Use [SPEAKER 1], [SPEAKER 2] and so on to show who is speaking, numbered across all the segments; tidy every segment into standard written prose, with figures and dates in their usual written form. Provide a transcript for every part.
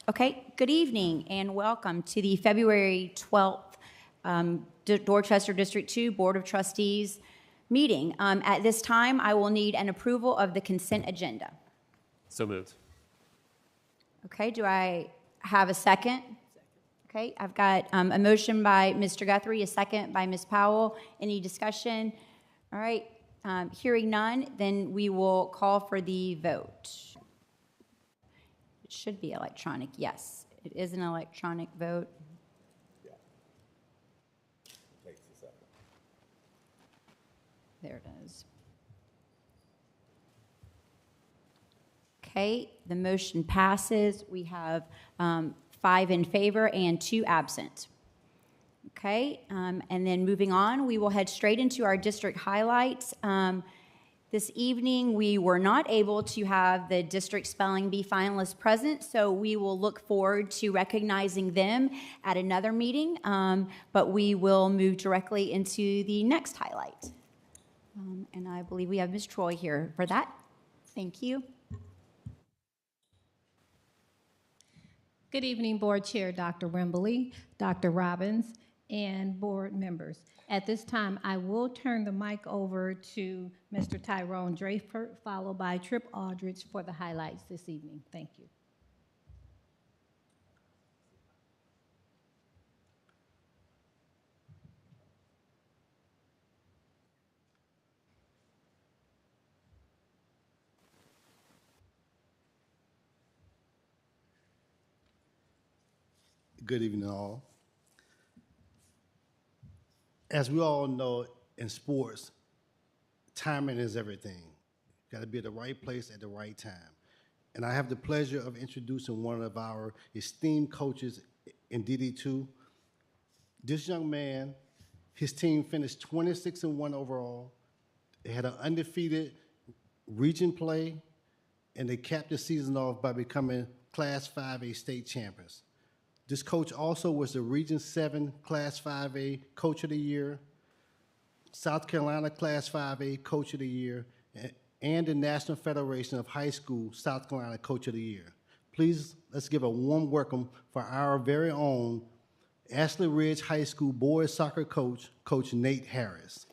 [SPEAKER 1] Okay, good evening and welcome to the February 12th Dorchester District 2 Board of Trustees meeting. At this time, I will need an approval of the consent agenda.
[SPEAKER 2] So moved.
[SPEAKER 1] Okay, do I have a second? Okay, I've got a motion by Mr. Guthrie, a second by Ms. Powell. Any discussion? All right, hearing none, then we will call for the vote. It should be electronic, yes. It is an electronic vote.
[SPEAKER 3] Yeah. Takes a second.
[SPEAKER 1] There it is. Okay, the motion passes. We have 5 in favor and 2 absent. Okay, and then moving on, we will head straight into our district highlights. This evening, we were not able to have the district spelling bee finalists present, so we will look forward to recognizing them at another meeting, but we will move directly into the next highlight. And I believe we have Ms. Troy here for that. Thank you.
[SPEAKER 4] Good evening, Board Chair Dr. Wimberly, Dr. Robbins, and board members. At this time, I will turn the mic over to Mr. Tyrone Draper, followed by Trip Aldridge for the highlights this evening. Thank you.
[SPEAKER 3] Good evening, all. As we all know, in sports, timing is everything. Got to be at the right place at the right time. And I have the pleasure of introducing one of our esteemed coaches in DD2. This young man, his team finished 26-1 overall. They had an undefeated region play, and they capped the season off by becoming Class 5A state champions. This coach also was the Region 7 Class 5A Coach of the Year, South Carolina Class 5A Coach of the Year, and the National Federation of High School South Carolina Coach of the Year. Please, let's give a warm welcome for our very own Ashley Ridge High School boys soccer coach, Coach Nate Harris.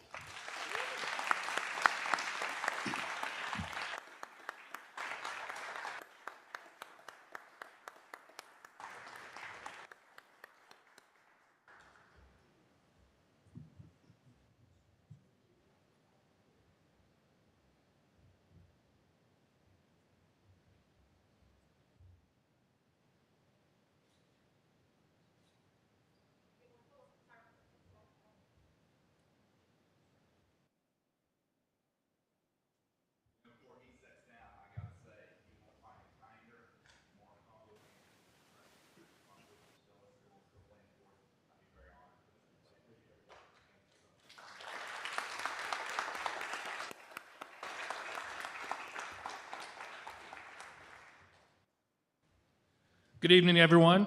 [SPEAKER 5] Good evening, everyone.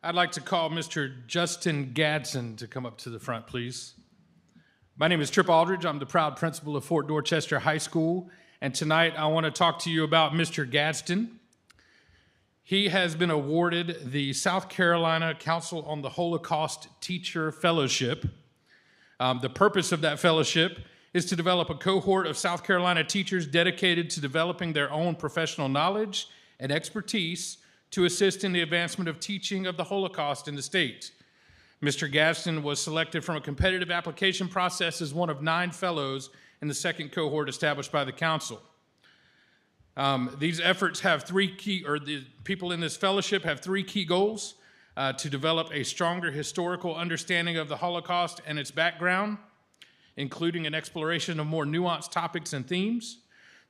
[SPEAKER 5] I'd like to call Mr. Justin Gadsden to come up to the front, please. My name is Trip Aldridge. I'm the proud principal of Fort Dorchester High School, and tonight I want to talk to you about Mr. Gadsden. He has been awarded the South Carolina Council on the Holocaust Teacher Fellowship. The purpose of that fellowship is to develop a cohort of South Carolina teachers dedicated to developing their own professional knowledge and expertise to assist in the advancement of teaching of the Holocaust in the state. Mr. Gadsden was selected from a competitive application process as one of 9 fellows in the second cohort established by the council. These efforts have the people in this fellowship have 3 key goals: to develop a stronger historical understanding of the Holocaust and its background, including an exploration of more nuanced topics and themes,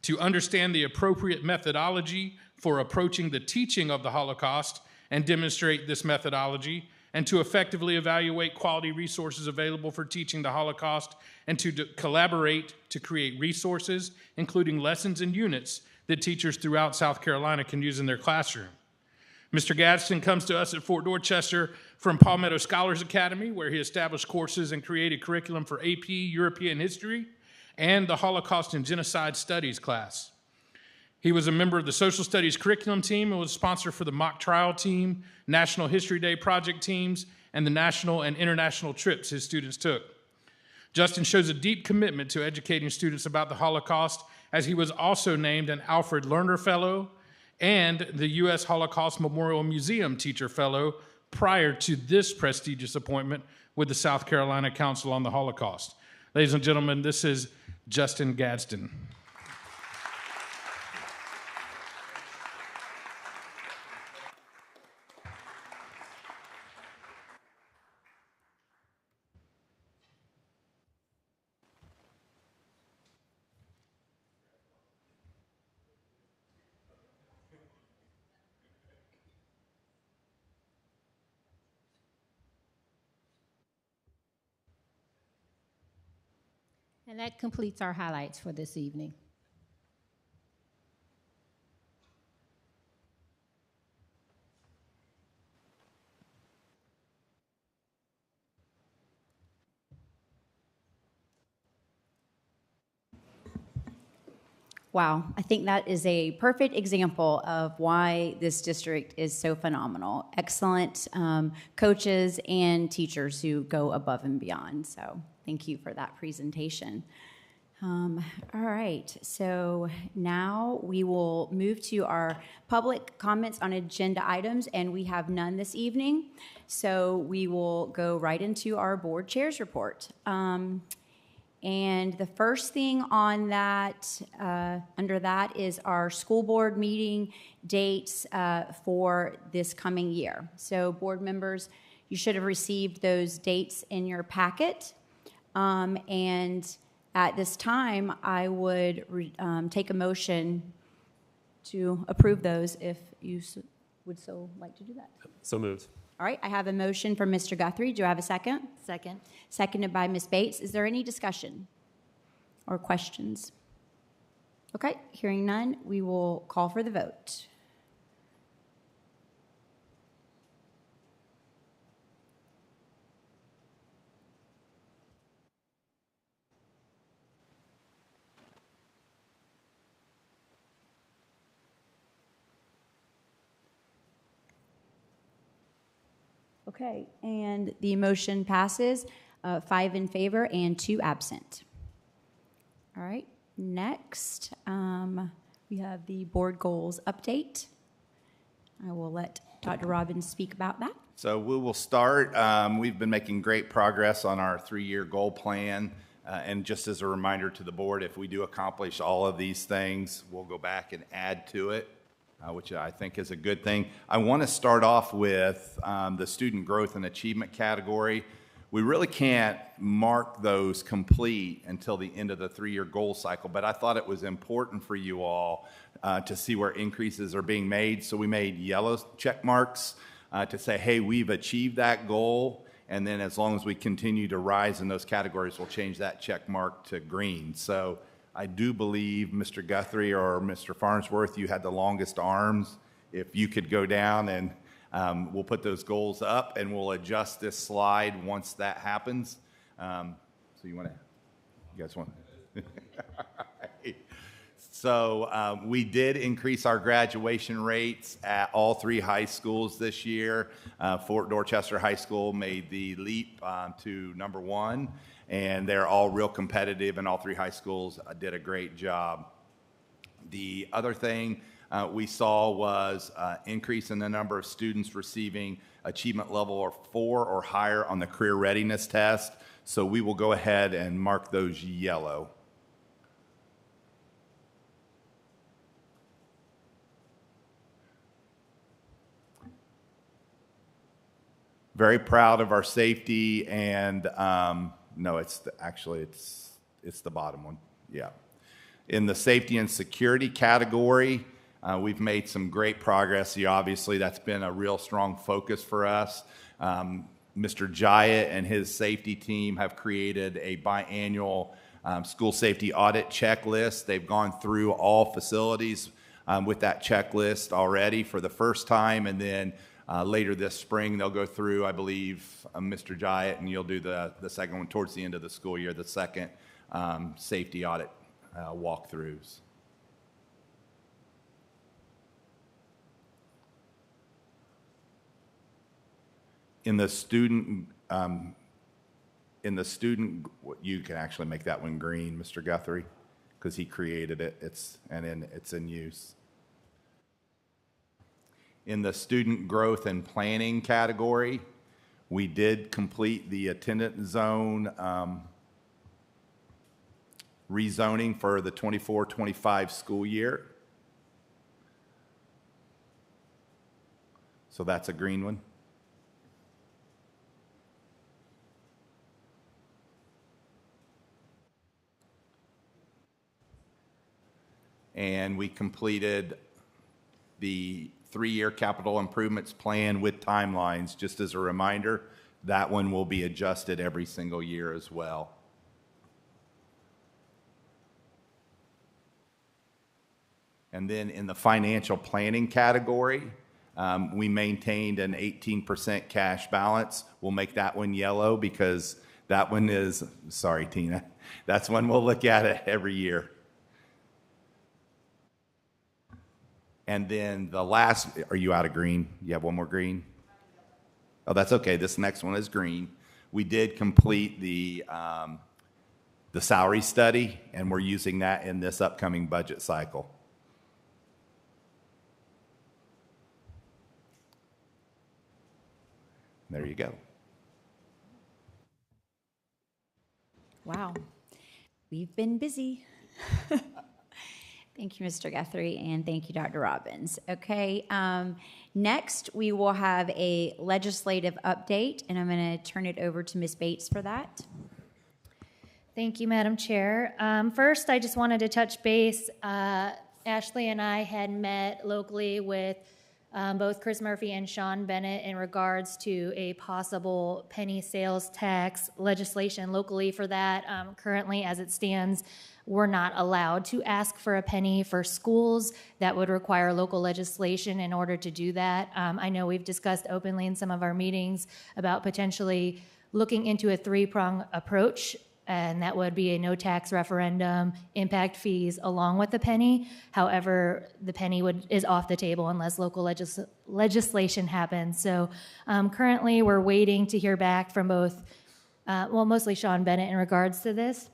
[SPEAKER 5] to understand the appropriate methodology for approaching the teaching of the Holocaust and demonstrate this methodology, and to effectively evaluate quality resources available for teaching the Holocaust, and to collaborate to create resources, including lessons and units that teachers throughout South Carolina can use in their classroom. Mr. Gadsden comes to us at Fort Dorchester from Palmetto Scholars Academy, where he established courses and created curriculum for AP European History and the Holocaust and Genocide Studies class. He was a member of the Social Studies curriculum team and was a sponsor for the mock trial team, National History Day project teams, and the national and international trips his students took. Justin shows a deep commitment to educating students about the Holocaust, as he was also named an Alfred Lerner Fellow and the U.S. Holocaust Memorial Museum Teacher Fellow prior to this prestigious appointment with the South Carolina Council on the Holocaust. Ladies and gentlemen, this is Justin Gadsden.
[SPEAKER 4] And that completes our highlights for this evening.
[SPEAKER 1] Wow, I think that is a perfect example of why this district is so phenomenal. Excellent coaches and teachers who go above and beyond. So thank you for that presentation. All right, so now we will move to our public comments on agenda items, and we have none this evening. So we will go right into our board chairs report. And the first thing on that, under that, is our school board meeting dates for this coming year. So board members, you should have received those dates in your packet. And at this time, I would take a motion to approve those if you would so like to do that.
[SPEAKER 2] So moved.
[SPEAKER 1] All right, I have a motion from Mr. Guthrie. Do I have a second?
[SPEAKER 6] Second.
[SPEAKER 1] Seconded by Ms. Bates. Is there any discussion or questions? Okay, hearing none, we will call for the vote. Okay, and the motion passes, 5 in favor and 2 absent. All right, next, we have the board goals update. I will let Dr. Robbins speak about that.
[SPEAKER 7] So we will start. We've been making great progress on our 3-year goal plan. And just as a reminder to the board, if we do accomplish all of these things, we'll go back and add to it, which I think is a good thing. I want to start off with the student growth and achievement category. We really can't mark those complete until the end of the 3-year goal cycle, but I thought it was important for you all to see where increases are being made. So we made yellow check marks to say, hey, we've achieved that goal. And then as long as we continue to rise in those categories, we'll change that check mark to green. So I do believe Mr. Guthrie or Mr. Farnsworth, you had the longest arms. If you could go down and we'll put those goals up and we'll adjust this slide once that happens. So you guys want to? So we did increase our graduation rates at all 3 high schools this year. Fort Dorchester High School made the leap to number 1, and they're all real competitive, and all 3 high schools did a great job. The other thing we saw was increase in the number of students receiving achievement level 4 or higher on the career readiness test. So we will go ahead and mark those yellow. Very proud of our safety and no, it's the bottom one. Yeah. In the safety and security category, we've made some great progress. Obviously, that's been a real strong focus for us. Mr. Jaya and his safety team have created a biannual school safety audit checklist. They've gone through all facilities with that checklist already for the first time, and then later this spring, they'll go through, I believe, Mr. Jaya, and you'll do the second one towards the end of the school year, the second safety audit walkthroughs. In the student, you can actually make that one green, Mr. Guthrie, because he created it. It's in use. In the student growth and planning category, we did complete the attendance zone rezoning for the 24-25 school year. So that's a green one. And we completed the 3-year capital improvements plan with timelines. Just as a reminder, that one will be adjusted every single year as well. And then in the financial planning category, we maintained an 18% cash balance. We'll make that one yellow because that one is, sorry, Tina, that's one we'll look at it every year. And then the last, are you out of green? You have one more green? Oh, that's okay. This next one is green. We did complete the salary study, and we're using that in this upcoming budget cycle. There you go.
[SPEAKER 1] Wow, we've been busy. Thank you, Mr. Guthrie, and thank you, Dr. Robbins. Okay, next we will have a legislative update, and I'm going to turn it over to Ms. Bates for that.
[SPEAKER 2] Thank you, Madam Chair. First, I just wanted to touch base. Ashley and I had met locally with both Chris Murphy and Sean Bennett in regards to a possible penny sales tax legislation locally for that. Currently, as it stands, we're not allowed to ask for a penny for schools. That would require local legislation in order to do that. I know we've discussed openly in some of our meetings about potentially looking into a 3-prong approach, and that would be a no tax referendum, impact fees, along with the penny. However, the penny is off the table unless local legislation happens. So currently we're waiting to hear back from both, mostly Sean Bennett in regards to this.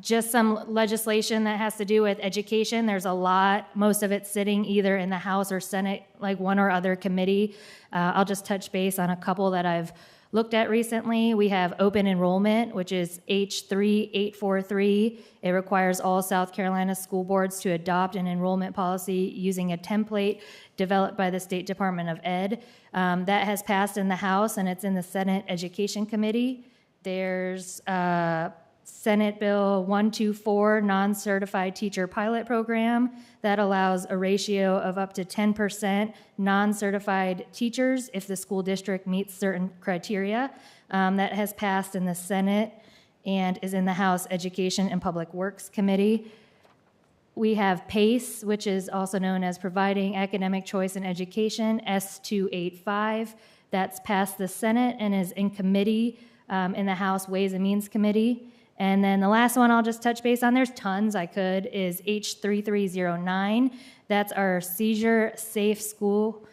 [SPEAKER 2] Just some legislation that has to do with education. There's a lot, most of it sitting either in the House or Senate, like one or other committee. I'll just touch base on a couple that I've looked at recently. We have open enrollment, which is H3843. It requires all South Carolina school boards to adopt an enrollment policy using a template developed by the State Department of Ed. That has passed in the House, and it's in the Senate Education Committee. There's Senate Bill 124, non-certified teacher pilot program, that allows a ratio of up to 10% non-certified teachers if the school district meets certain criteria. That has passed in the Senate and is in the House Education and Public Works Committee. We have PACE, which is also known as Providing Academic Choice in Education, S285. That's passed the Senate and is in committee in the House Ways and Means Committee. And then the last one I'll just touch base on, there's tons I could, is H3309. That's our Seizure Safe School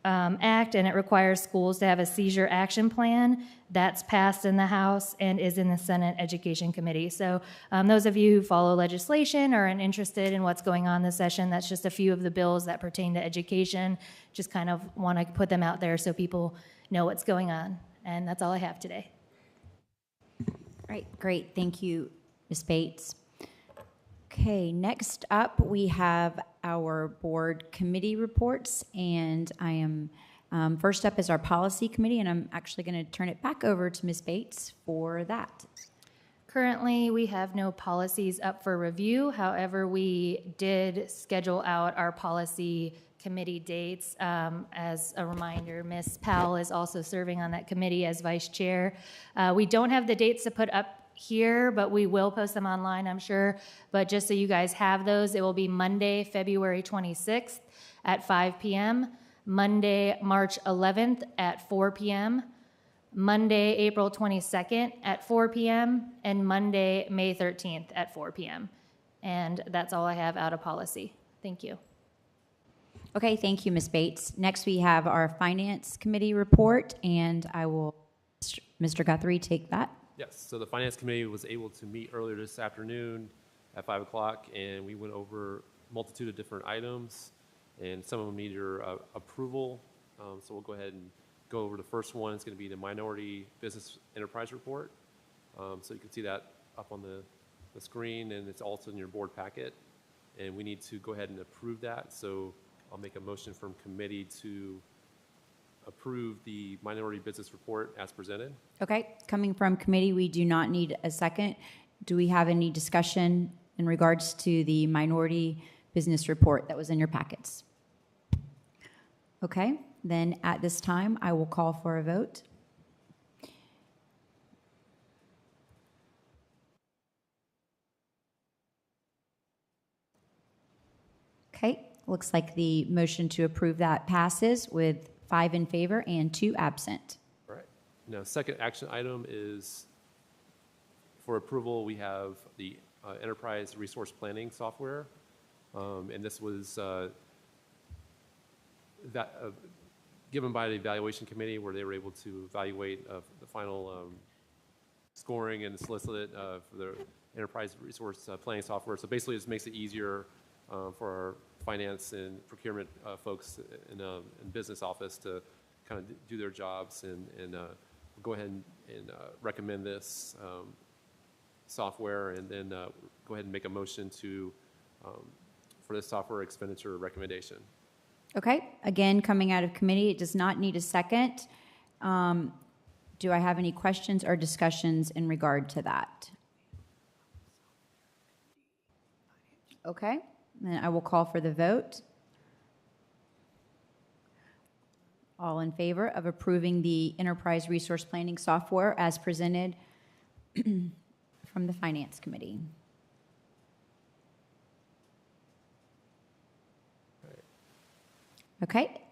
[SPEAKER 2] Act, and it requires schools to have a seizure action plan. That's passed in the House and is in the Senate Education Committee. So those of you who follow legislation or are interested in what's going on this session, that's just a few of the bills that pertain to education. Just kind of want to put them out there so people know what's going on. And that's all I have today.
[SPEAKER 1] All right, great. Thank you, Ms. Bates. Okay, next up we have our board committee reports, and I am first up is our policy committee, and I'm actually going to turn it back over to Ms. Bates for that.
[SPEAKER 2] Currently, we have no policies up for review. However, we did schedule out our policy committee dates. As a reminder, Ms. Powell is also serving on that committee as vice chair. We don't have the dates to put up here, but we will post them online, I'm sure. But just so you guys have those, it will be Monday, February 26th at 5 p.m., Monday, March 11th at 4 p.m., Monday, April 22nd at 4 p.m., and Monday, May 13th at 4 p.m. And that's all I have out of policy. Thank you.
[SPEAKER 1] Okay, thank you, Ms. Bates. Next, we have our Finance Committee report, and I will, Mr. Guthrie, take that.
[SPEAKER 6] Yes, so the Finance Committee was able to meet earlier this afternoon at 5 o'clock, and we went over a multitude of different items, and some of them need your approval. So we'll go ahead and go over the first one. It's going to be the Minority Business Enterprise Report. So you can see that up on the screen, and it's also in your board packet. And we need to go ahead and approve that. So I'll make a motion from committee to approve the Minority Business Report as presented.
[SPEAKER 1] Okay, coming from committee, we do not need a second. Do we have any discussion in regards to the Minority Business Report that was in your packets? Okay, then at this time, I will call for a vote. Okay, looks like the motion to approve that passes with 5 in favor and 2 absent.
[SPEAKER 6] All right. Now, second action item is for approval. We have the Enterprise Resource Planning software, and this was given by the evaluation committee, where they were able to evaluate the final scoring and solicit for the Enterprise Resource Planning software. So basically, this makes it easier for our finance and procurement folks in business office to kind of do their jobs, and we'll go ahead and recommend this software, and then go ahead and make a motion to for this software expenditure recommendation.
[SPEAKER 1] Okay, again, coming out of committee, it does not need a second. Do I have any questions or discussions in regard to that? Okay, then I will call for the vote. All in favor of approving the Enterprise Resource Planning software as presented from the Finance Committee? Okay,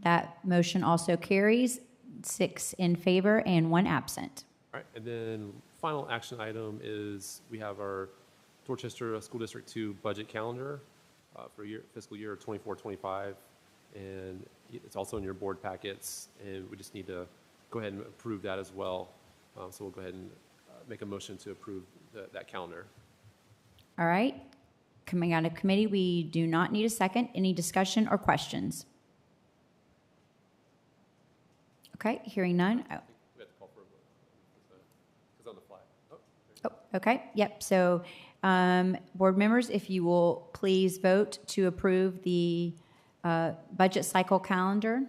[SPEAKER 1] that motion also carries 6 in favor and 1 absent.
[SPEAKER 6] All right, and then final action item is we have our Dorchester School District 2 budget calendar for fiscal year 24-25, and it's also in your board packets, and we just need to go ahead and approve that as well. So we'll go ahead and make a motion to approve that calendar.
[SPEAKER 1] All right, coming out of committee, we do not need a second. Any discussion or questions? Okay, hearing none.
[SPEAKER 6] We have to call for a vote. It's on the fly.
[SPEAKER 1] Okay, yep. So, board members, if you will please vote to approve the budget cycle calendar.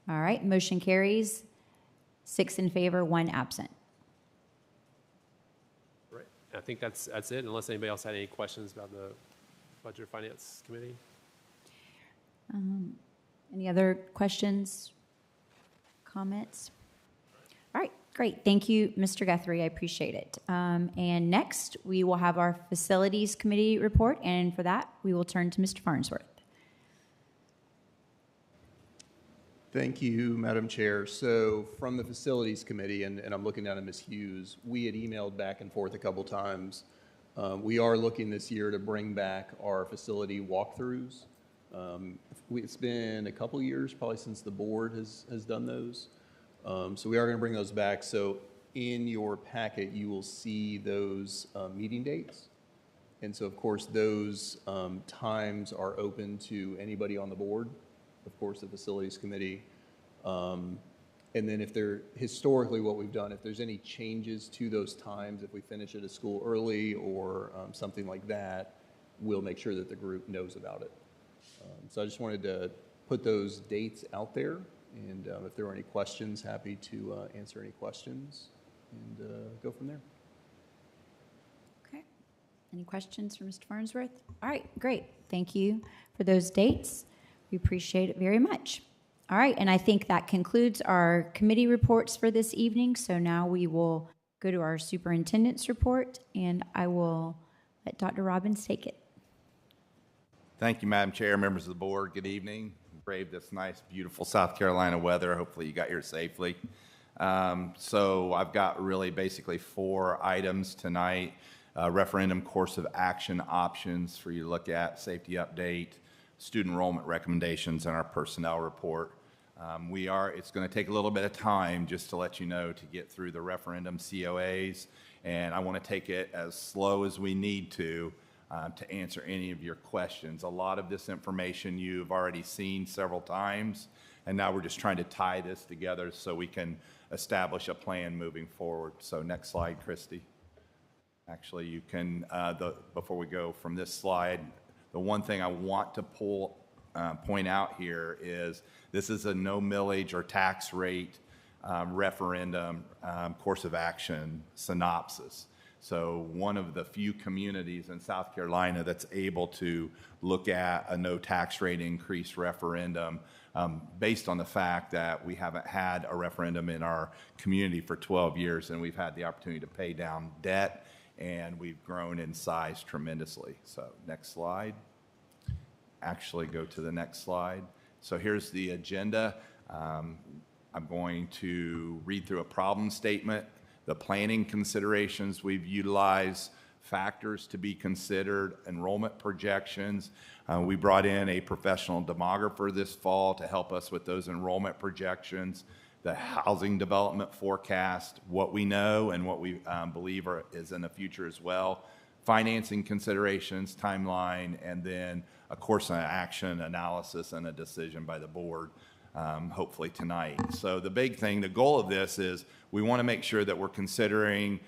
[SPEAKER 1] All right, motion carries 6 in favor, 1 absent.
[SPEAKER 6] Right. I think that's it, unless anybody else had any questions about the Budget Finance Committee.
[SPEAKER 1] Any other questions, comments? All right, great. Thank you, Mr. Guthrie. I appreciate it. And next, we will have our Facilities Committee report, and for that, we will turn to Mr. Farnsworth.
[SPEAKER 8] Thank you, Madam Chair. So from the Facilities Committee, and I'm looking down at Ms. Hughes, we had emailed back and forth a couple times. We are looking this year to bring back our facility walkthroughs. It's been a couple years, probably since the board has done those. So we are going to bring those back. So in your packet, you will see those meeting dates. And so, of course, those times are open to anybody on the board, of course, the Facilities Committee. And then if there, historically what we've done, if there's any changes to those times, if we finish at a school early or something like that, we'll make sure that the group knows about it. So I just wanted to put those dates out there, and if there are any questions, happy to answer any questions and go from there.
[SPEAKER 1] Okay. Any questions for Mr. Farnsworth? All right, great. Thank you for those dates. We appreciate it very much. All right, and I think that concludes our committee reports for this evening. So now we will go to our superintendent's report, and I will let Dr. Robbins take it.
[SPEAKER 7] Thank you, Madam Chair, members of the board. Good evening. Braved this nice, beautiful South Carolina weather. Hopefully you got here safely. So I've got really basically 4 items tonight. Referendum course of action options for you to look at, safety update, student enrollment recommendations, and our personnel report. It's going to take a little bit of time, just to let you know, to get through the referendum COAs, and I want to take it as slow as we need to answer any of your questions. A lot of this information you've already seen several times, and now we're just trying to tie this together so we can establish a plan moving forward. So next slide, Christy. Actually, you can, before we go from this slide, the one thing I want to point out here is this is a no millage or tax rate referendum course of action synopsis. So one of the few communities in South Carolina that's able to look at a no tax rate increase referendum based on the fact that we haven't had a referendum in our community for 12 years, and we've had the opportunity to pay down debt, and we've grown in size tremendously. So next slide. Actually, go to the next slide. So here's the agenda. I'm going to read through a problem statement, the planning considerations we've utilized, factors to be considered, enrollment projections. We brought in a professional demographer this fall to help us with those enrollment projections, the housing development forecast, what we know and what we believe is in the future as well, financing considerations, timeline, and then a course of action analysis and a decision by the board, hopefully tonight. So the big thing, the goal of this is we want to make sure that we're considering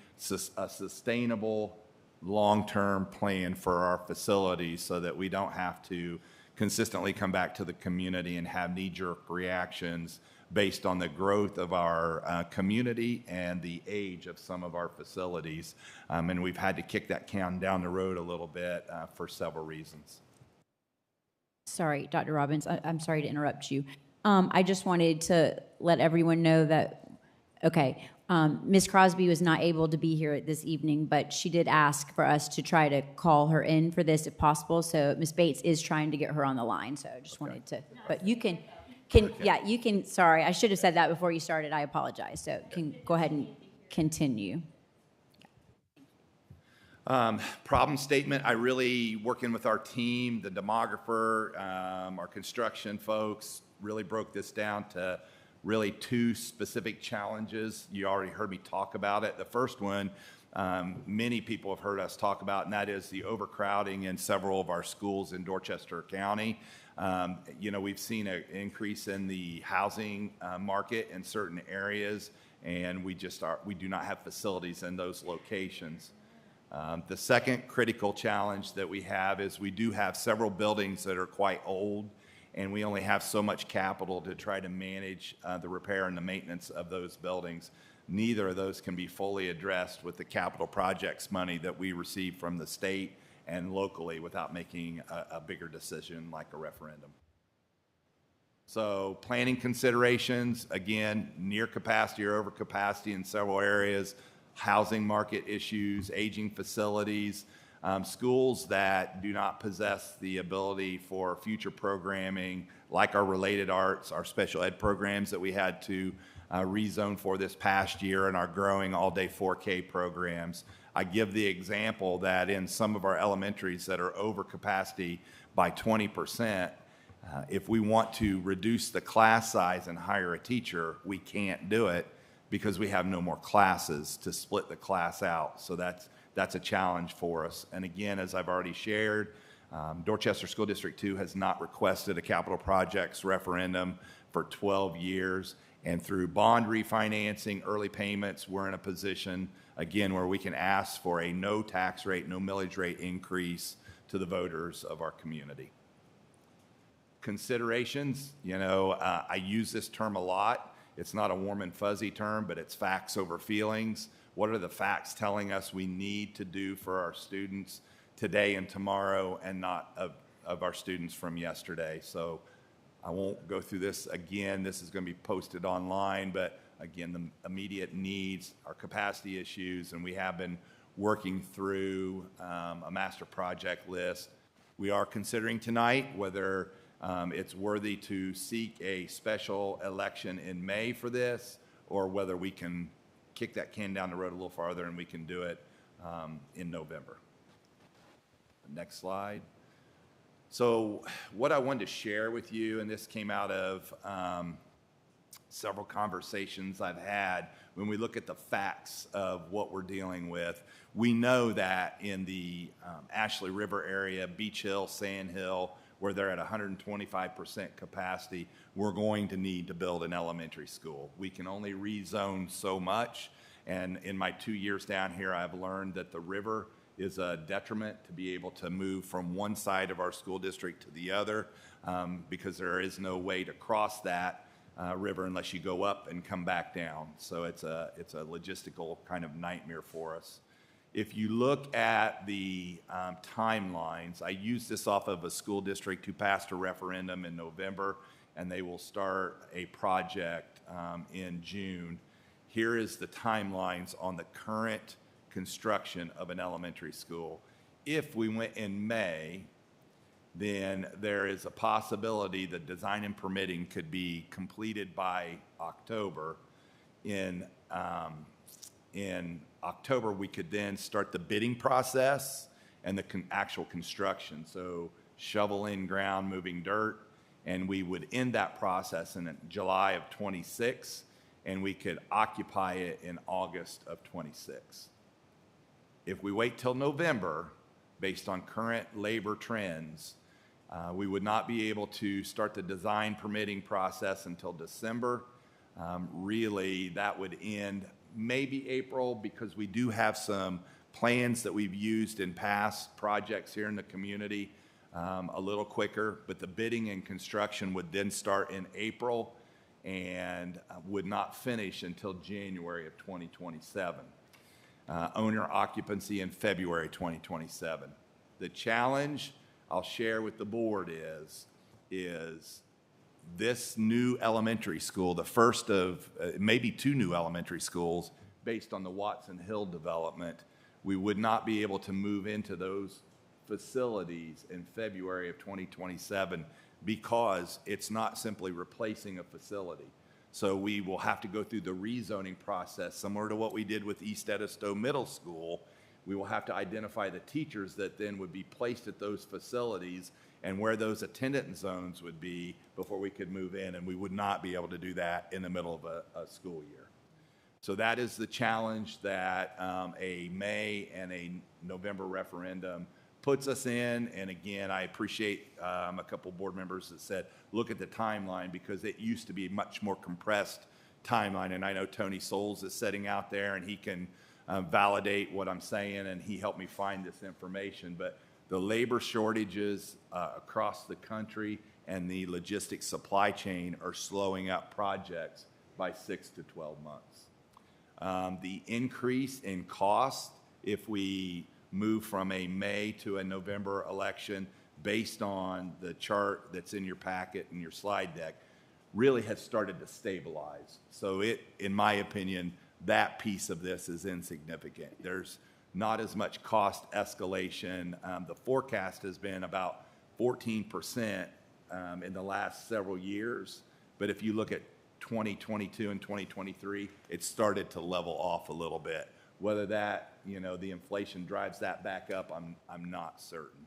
[SPEAKER 7] a sustainable long-term plan for our facilities so that we don't have to consistently come back to the community and have knee-jerk reactions based on the growth of our community and the age of some of our facilities. And we've had to kick that can down the road a little bit for several reasons.
[SPEAKER 1] Sorry, Dr. Robbins, I'm sorry to interrupt you. I just wanted to let everyone know that, okay, Ms. Crosby was not able to be here this evening, but she did ask for us to try to call her in for this if possible. So Ms. Bates is trying to get her on the line. So I just wanted to, but you can, yeah, you can, sorry, I should have said that before you started. I apologize. So can go ahead and continue.
[SPEAKER 7] Problem statement, I really, working with our team, the demographer, our construction folks, really broke this down to really 2 specific challenges. You already heard me talk about it. The first one, many people have heard us talk about, and that is the overcrowding in several of our schools in Dorchester County. We've seen an increase in the housing market in certain areas, and we do not have facilities in those locations. The second critical challenge that we have is we do have several buildings that are quite old, and we only have so much capital to try to manage the repair and the maintenance of those buildings. Neither of those can be fully addressed with the capital projects money that we receive from the state and locally without making a bigger decision like a referendum. So planning considerations, again, near capacity or over capacity in several areas, housing market issues, aging facilities, schools that do not possess the ability for future programming like our related arts, our special ed programs that we had to rezone for this past year, and our growing all-day 4K programs. I give the example that in some of our elementaries that are over capacity by 20%, if we want to reduce the class size and hire a teacher, we can't do it because we have no more classes to split the class out. So that's a challenge for us. And again, as I've already shared, Dorchester School District 2 has not requested a capital projects referendum for 12 years. And through bond refinancing, early payments, we're in a position, again, where we can ask for a no tax rate, no millage rate increase to the voters of our community. Considerations, I use this term a lot. It's not a warm and fuzzy term, but it's facts over feelings. What are the facts telling us we need to do for our students today and tomorrow, and not of our students from yesterday? So I won't go through this again. This is going to be posted online, but again, the immediate needs, our capacity issues, and we have been working through a master project list. We are considering tonight whether it's worthy to seek a special election in May for this, or whether we can kick that can down the road a little farther and we can do it in November. Next slide. So what I wanted to share with you, and this came out of several conversations I've had, when we look at the facts of what we're dealing with, we know that in the Ashley River area, Beach Hill, Sand Hill, where they're at 125% capacity, we're going to need to build an elementary school. We can only rezone so much, and in my 2 years down here, I've learned that the river is a detriment to be able to move from one side of our school district to the other, because there is no way to cross that river unless you go up and come back down. So it's a logistical kind of nightmare for us. If you look at the timelines, I use this off of a school district who passed a referendum in November, and they will start a project in June. Here is the timelines on the current construction of an elementary school. If we went in May, then there is a possibility that design and permitting could be completed by October. In October, we could then start the bidding process and the actual construction. So shovel in ground, moving dirt, and we would end that process in July of 26, and we could occupy it in August of 26. If we wait till November, based on current labor trends, we would not be able to start the design permitting process until December. Really, that would end maybe April, because we do have some plans that we've used in past projects here in the community a little quicker, but the bidding and construction would then start in April and would not finish until January of 2027. Owner occupancy in February 2027. The challenge I'll share with the board is this new elementary school, the first of maybe two new elementary schools based on the Watson Hill development, we would not be able to move into those facilities in February of 2027 because it's not simply replacing a facility. So we will have to go through the rezoning process, similar to what we did with East Edisto Middle School. We will have to identify the teachers that then would be placed at those facilities and where those attendance zones would be before we could move in, and we would not be able to do that in the middle of a school year. So that is the challenge that a May and a November referendum puts us in. And again, I appreciate a couple board members that said, look at the timeline, because it used to be a much more compressed timeline. And I know Tony Souls is sitting out there, and he can validate what I'm saying, and he helped me find this information. But the labor shortages across the country and the logistics supply chain are slowing up projects by 6 to 12 months. The increase in cost, if we move from a May to a November election, based on the chart that's in your packet and your slide deck, really has started to stabilize. So it, in my opinion, that piece of this is insignificant. There's not as much cost escalation. The forecast has been about 14% in the last several years. But if you look at 2022 and 2023, it started to level off a little bit. Whether that, the inflation drives that back up, I'm not certain.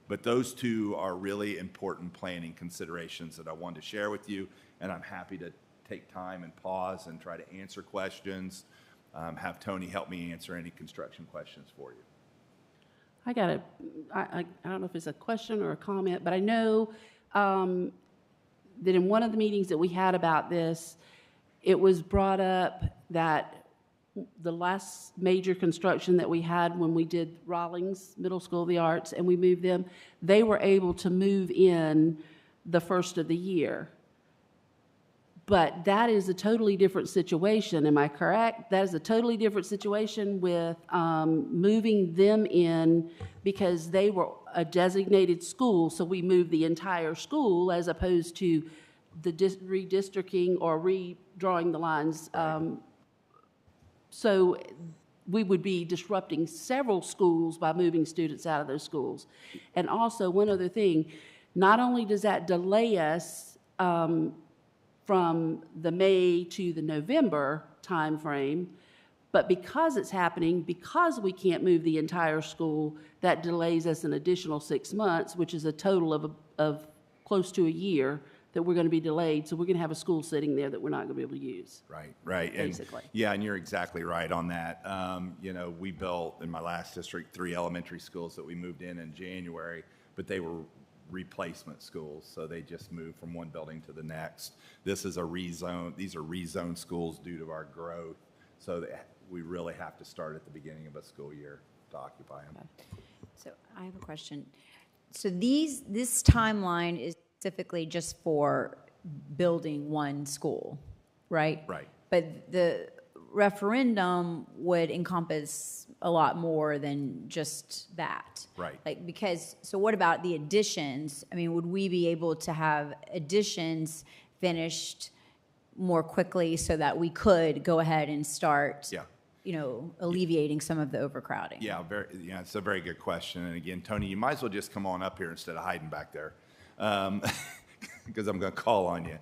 [SPEAKER 7] But those two are really important planning considerations that I wanted to share with you, and I'm happy to take time and pause and try to answer questions. Have Tony help me answer any construction questions for you.
[SPEAKER 9] I don't know if it's a question or a comment, but I know that in one of the meetings that we had about this, it was brought up that the last major construction that we had when we did Rawlings Middle School of the Arts and we moved them, they were able to move in the first of the year. But that is a totally different situation, am I correct? That is a totally different situation with moving them in because they were a designated school, so we moved the entire school as opposed to the redistricting or redrawing the lines. So we would be disrupting several schools by moving students out of those schools. And also, one other thing, not only does that delay us from the May to the November timeframe. But because it's happening, because we can't move the entire school, that delays us an additional 6 months, which is a total of close to a year that we're going to be delayed. So we're going to have a school sitting there that we're not going to be able to use.
[SPEAKER 7] Right.
[SPEAKER 9] Basically.
[SPEAKER 7] Yeah, and you're exactly right on that. We built, in my last district, 3 elementary schools that we moved in January, but they were replacement schools, so they just moved from one building to the next. This is a rezone. These are rezone schools due to our growth, so we really have to start at the beginning of a school year to occupy them.
[SPEAKER 1] So I have a question. So this timeline is specifically just for building one school, right?
[SPEAKER 7] Right.
[SPEAKER 1] But the referendum would encompass a lot more than just that.
[SPEAKER 7] Right.
[SPEAKER 1] So what about the additions? I mean, would we be able to have additions finished more quickly so that we could go ahead and start, alleviating some of the overcrowding?
[SPEAKER 7] Yeah, it's a very good question. And again, Tony, you might as well just come on up here instead of hiding back there, because I'm going to call on you.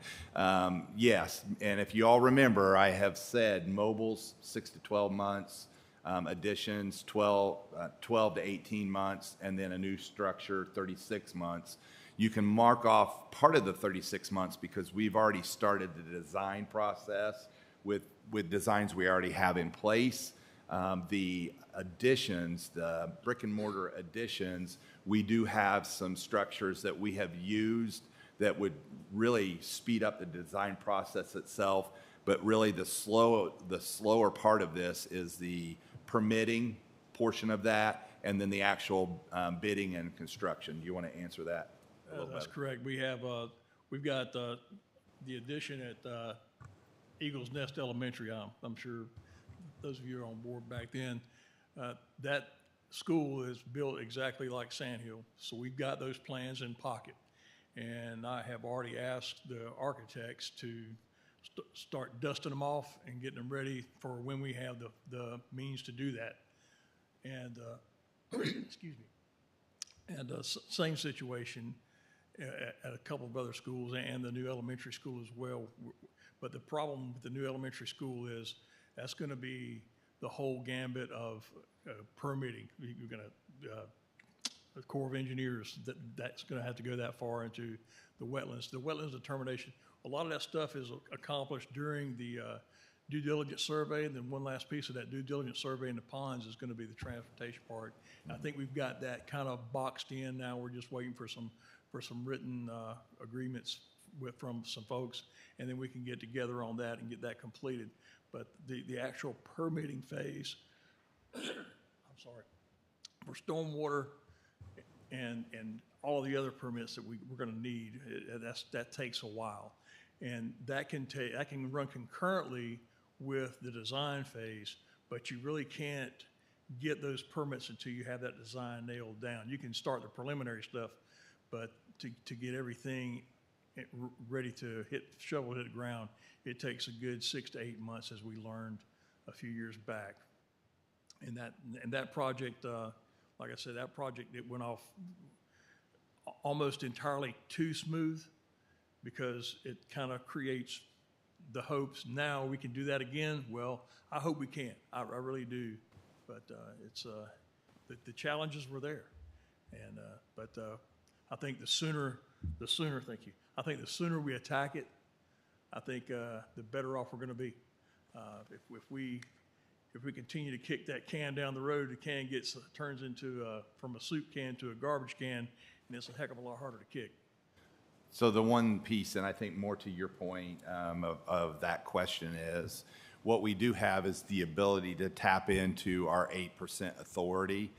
[SPEAKER 7] Yes, and if you all remember, I have said mobiles 6 to 12 months, additions 12 to 18 months, and then a new structure 36 months. You can mark off part of the 36 months because we've already started the design process with designs we already have in place. The additions, the brick and mortar additions, we do have some structures that we have used that would really speed up the design process itself. But really the slower part of this is the permitting portion of that, and then the actual bidding and construction. Do you want to answer that a little
[SPEAKER 10] That's
[SPEAKER 7] better?
[SPEAKER 10] correct. We've got the addition at Eagles Nest Elementary. I'm sure those of you who are on board back then. That school is built exactly like Sandhill, so we've got those plans in pocket. And I have already asked the architects to start dusting them off and getting them ready for when we have the means to do that. And excuse me. And same situation at a couple of other schools and the new elementary school as well. But the problem with the new elementary school is that's going to be the whole gambit of permitting. You're going to the Corps of Engineers, that's going to have to go that far into the wetlands. The wetlands determination, a lot of that stuff is accomplished during the due diligence survey, and then one last piece of that due diligence survey in the ponds is going to be the transportation part. And I think we've got that kind of boxed in now. We're just waiting for some written agreements from some folks, and then we can get together on that and get that completed. But the actual permitting phase, I'm sorry, for stormwater and all of the other permits that we're going to need, that takes a while, and that can run concurrently with the design phase. But you really can't get those permits until you have that design nailed down. You can start the preliminary stuff, but to get everything ready to shovel hit the ground, it takes a good 6 to 8 months, as we learned a few years back. And that project, like I said, that project, it went off almost entirely too smooth because it kind of creates the hopes now we can do that again. Well, I hope we can. I really do. But it's the challenges were there, and but I think the sooner. Thank you. I think the sooner we attack it, I think the better off we're going to be. If we continue to kick that can down the road, the can turns into from a soup can to a garbage can, and it's a heck of a lot harder to kick.
[SPEAKER 7] So the one piece, and I think more to your point of that question, is what we do have is the ability to tap into our 8% authority,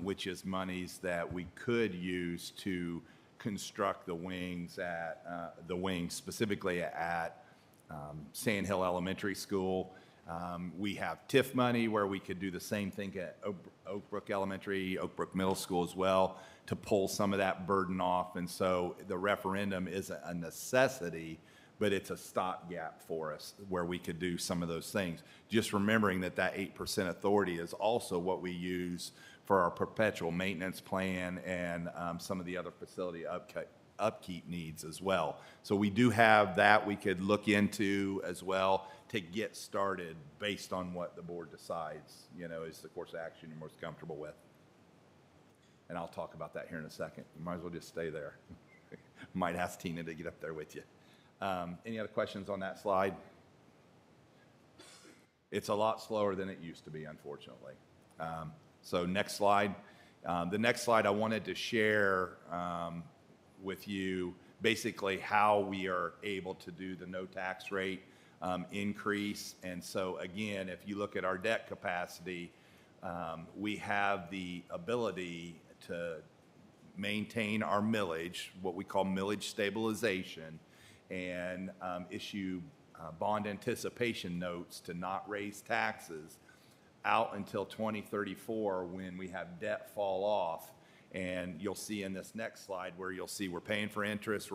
[SPEAKER 7] which is monies that we could use to construct the wings specifically at Sandhill Elementary School. We have TIF money where we could do the same thing at Oakbrook Elementary, Oakbrook Middle School as well, to pull some of that burden off. And so the referendum isn't a necessity, but it's a stopgap for us where we could do some of those things. Just remembering that 8% authority is also what we use for our perpetual maintenance plan and some of the other facility upkeep needs as well. So we do have that we could look into as well to get started based on what the board decides, is the course of action you're most comfortable with. And I'll talk about that here in a second. You might as well just stay there. Might ask Tina to get up there with you. Any other questions on that slide? It's a lot slower than it used to be, unfortunately. So next slide. The next slide I wanted to share with you basically how we are able to do the no tax rate increase. And so again, if you look at our debt capacity, we have the ability to maintain our millage, what we call millage stabilization, and issue bond anticipation notes to not raise taxes out until 2034 when we have debt fall off. And you'll see in this next slide where you'll see we're paying for interest,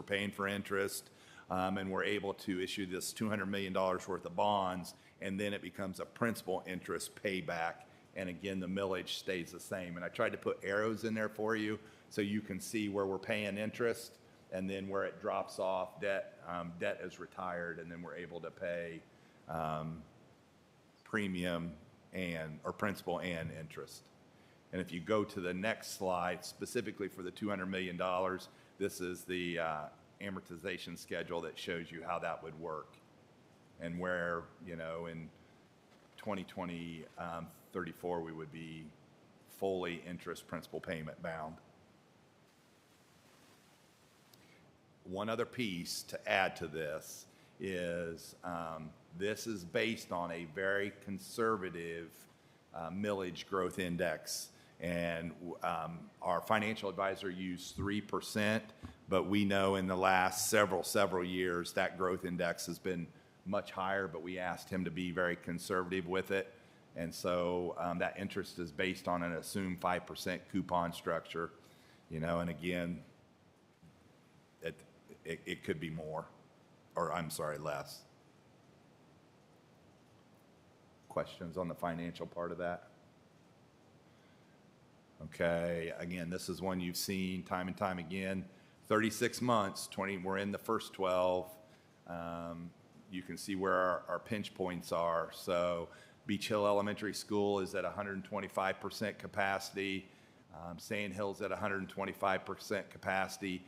[SPEAKER 7] and we're able to issue this $200 million worth of bonds, and then it becomes a principal interest payback. And again, the millage stays the same. And I tried to put arrows in there for you so you can see where we're paying interest and then where it drops off, debt is retired, and then we're able to pay premium or principal and interest. And if you go to the next slide, specifically for the $200 million, this is the amortization schedule that shows you how that would work and where, in 2034 we would be fully interest principal payment bound. One other piece to add to this is this is based on a very conservative millage growth index. And our financial advisor used 3%, but we know in the last several years that growth index has been much higher, but we asked him to be very conservative with it. And so that interest is based on an assumed 5% coupon structure, and again, it could be more, or I'm sorry, less. Questions on the financial part of that? Okay, again, this is one you've seen time and time again. 36 months, we're in the first 12. You can see where our pinch points are. So Beach Hill Elementary School is at 125% capacity. Sand Hill's at 125% capacity.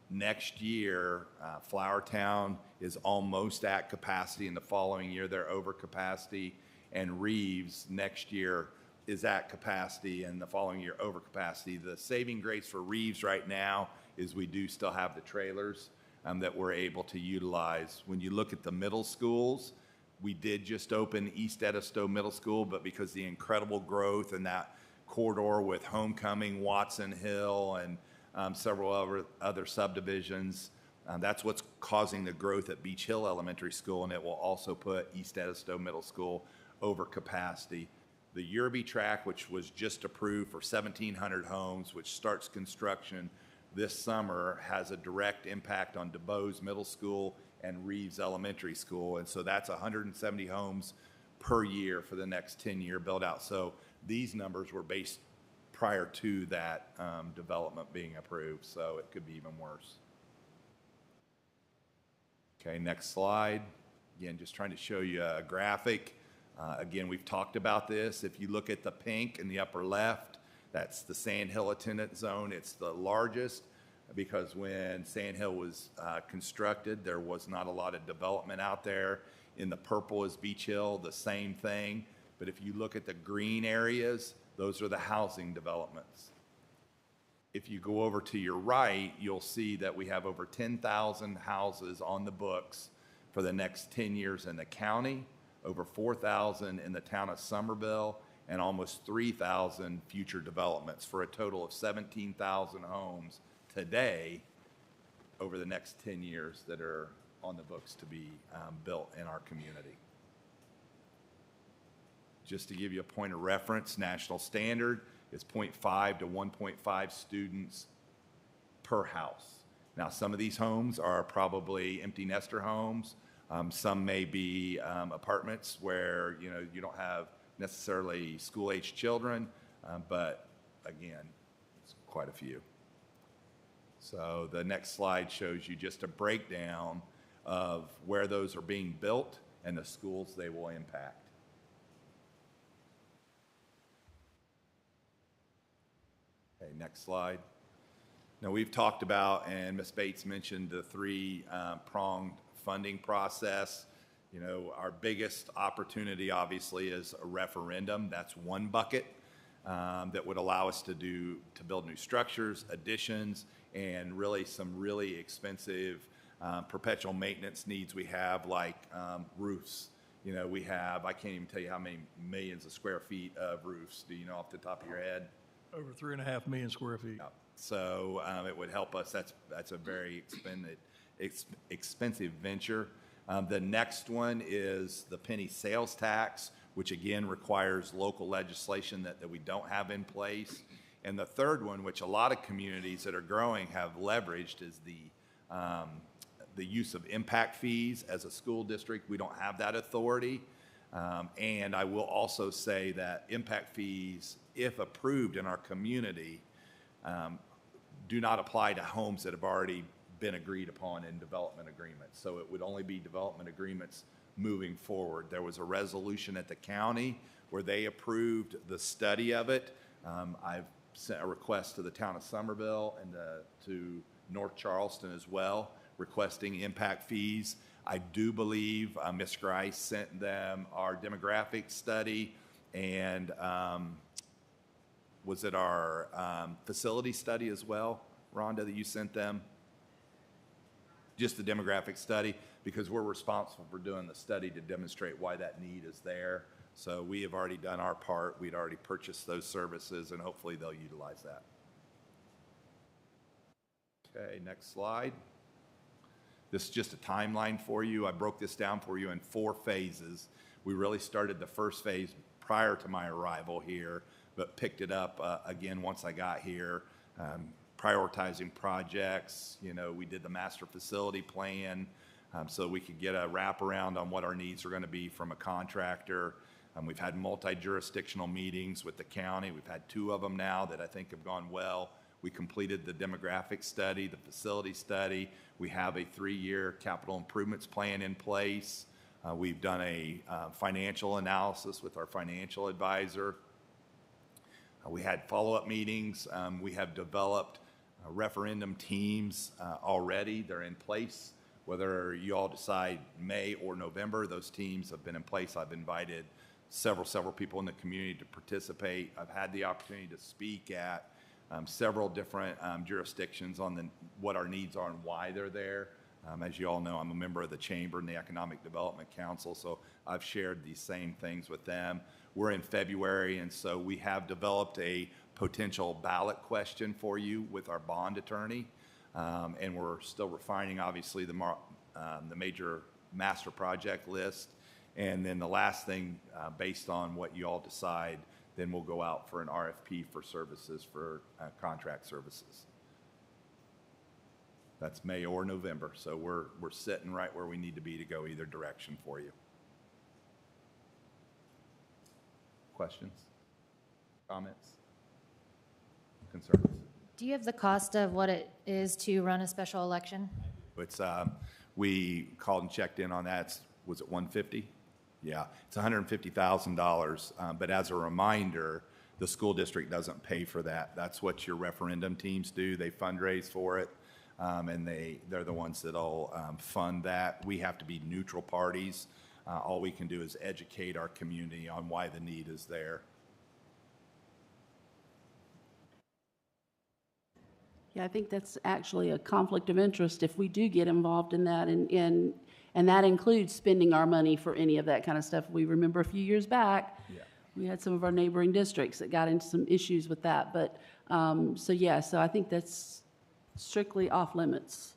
[SPEAKER 7] Next year, Flowertown is almost at capacity, and the following year they're over capacity. And Reeves next year is at capacity, and the following year over capacity. The saving grace for Reeves right now is we do still have the trailers that we're able to utilize. When you look at the middle schools, we did just open East Edisto Middle School, but because the incredible growth in that corridor with Homecoming, Watson Hill, and several other subdivisions, that's what's causing the growth at Beach Hill Elementary School, and it will also put East Edisto Middle School over capacity. The Yerby track, which was just approved for 1,700 homes, which starts construction this summer, has a direct impact on DuBose Middle School and Reeves Elementary School. And so that's 170 homes per year for the next 10-year build out. So these numbers were based prior to that development being approved, so it could be even worse. Okay, next slide. Again, just trying to show you a graphic. Again, we've talked about this. If you look at the pink in the upper left, that's the Sand Hill attendance zone. It's the largest because when Sand Hill was constructed, there was not a lot of development out there. In the purple is Beach Hill, the same thing. But if you look at the green areas, those are the housing developments. If you go over to your right, you'll see that we have over 10,000 houses on the books for the next 10 years in the county, over 4,000 in the town of Somerville, and almost 3,000 future developments for a total of 17,000 homes today over the next 10 years that are on the books to be built in our community. Just to give you a point of reference, national standard is 0.5 to 1.5 students per house. Now, some of these homes are probably empty nester homes. Some may be apartments where you don't have necessarily school-age children, but again, it's quite a few. So the next slide shows you just a breakdown of where those are being built and the schools they will impact. Okay, next slide. Now, we've talked about, and Ms. Bates mentioned, the three-pronged funding process. You know, our biggest opportunity, obviously, is a referendum. That's one bucket that would allow us to build new structures, additions, and really some really expensive perpetual maintenance needs we have, like roofs. You know, we have, I can't even tell you how many millions of square feet of roofs. Do you know off the top of your head?
[SPEAKER 10] Over 3.5 million square feet.
[SPEAKER 7] Yeah. So it would help us. That's a very expensive venture. The next one is the penny sales tax, which again requires local legislation that we don't have in place. And the third one, which a lot of communities that are growing have leveraged, is the use of impact fees. As a school district, we don't have that authority. And I will also say that impact fees, if approved in our community, do not apply to homes that have already been agreed upon in development agreements. So it would only be development agreements moving forward. There was a resolution at the county where they approved the study of it. I've sent a request to the town of Somerville and to North Charleston as well, requesting impact fees. I do believe Ms. Grice sent them our demographic study, and was it our facility study as well, Rhonda, that you sent them? Just the demographic study, because we're responsible for doing the study to demonstrate why that need is there. So we have already done our part. We'd already purchased those services, and hopefully they'll utilize that. Okay, next slide. This is just a timeline for you. I broke this down for you in 4 phases. We really started the first phase prior to my arrival here, but picked it up again once I got here. Prioritizing projects, you know, we did the master facility plan so we could get a wraparound on what our needs are going to be from a contractor. We've had multi-jurisdictional meetings with the county. We've had 2 of them now that I think have gone well. We completed the demographic study, the facility study. We have a 3-year capital improvements plan in place. We've done a financial analysis with our financial advisor. We had follow-up meetings. We have developed referendum teams already. They're in place. Whether you all decide May or November, those teams have been in place. I've invited several people in the community to participate. I've had the opportunity to speak at several different jurisdictions on what our needs are and why they're there. As you all know, I'm a member of the Chamber and the Economic Development Council, so I've shared these same things with them. We're in February, and so we have developed a potential ballot question for you with our bond attorney, and we're still refining, obviously, the major master project list. And then the last thing, based on what you all decide, then we'll go out for an RFP for services for contract services. That's May or November, so we're sitting right where we need to be to go either direction for you. Questions? Comments? Concerns?
[SPEAKER 2] Do you have the cost of what it is to run a special election?
[SPEAKER 7] It's we called and checked in on that. Was it $150? Yeah, it's $150,000. But as a reminder, the school district doesn't pay for that. That's what your referendum teams do. They fundraise for it, and they're the ones that'll fund that. We have to be neutral parties. All we can do is educate our community on why the need is there.
[SPEAKER 9] Yeah, I think that's actually a conflict of interest if we do get involved in that, and that includes spending our money for any of that kind of stuff. We remember a few years back, we had some of our neighboring districts that got into some issues with that. But so I think that's strictly off limits.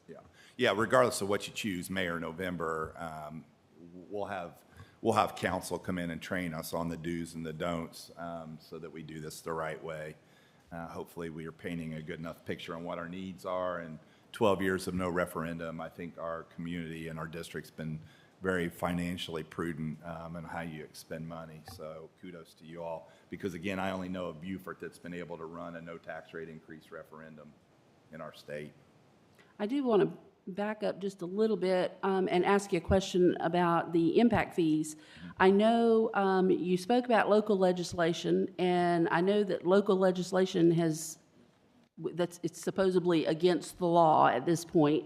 [SPEAKER 7] Yeah. Regardless of what you choose, May or November, we'll have council come in and train us on the do's and the don'ts, so that we do this the right way. Hopefully we are painting a good enough picture on what our needs are. And 12 years of no referendum, I think our community and our district's been very financially prudent in how you expend money. So kudos to you all. Because again, I only know of Beaufort that's been able to run a no tax rate increase referendum in our state.
[SPEAKER 9] I do want to back up just a little bit and ask you a question about the impact fees. I know you spoke about local legislation, and I know that local legislation it's supposedly against the law at this point.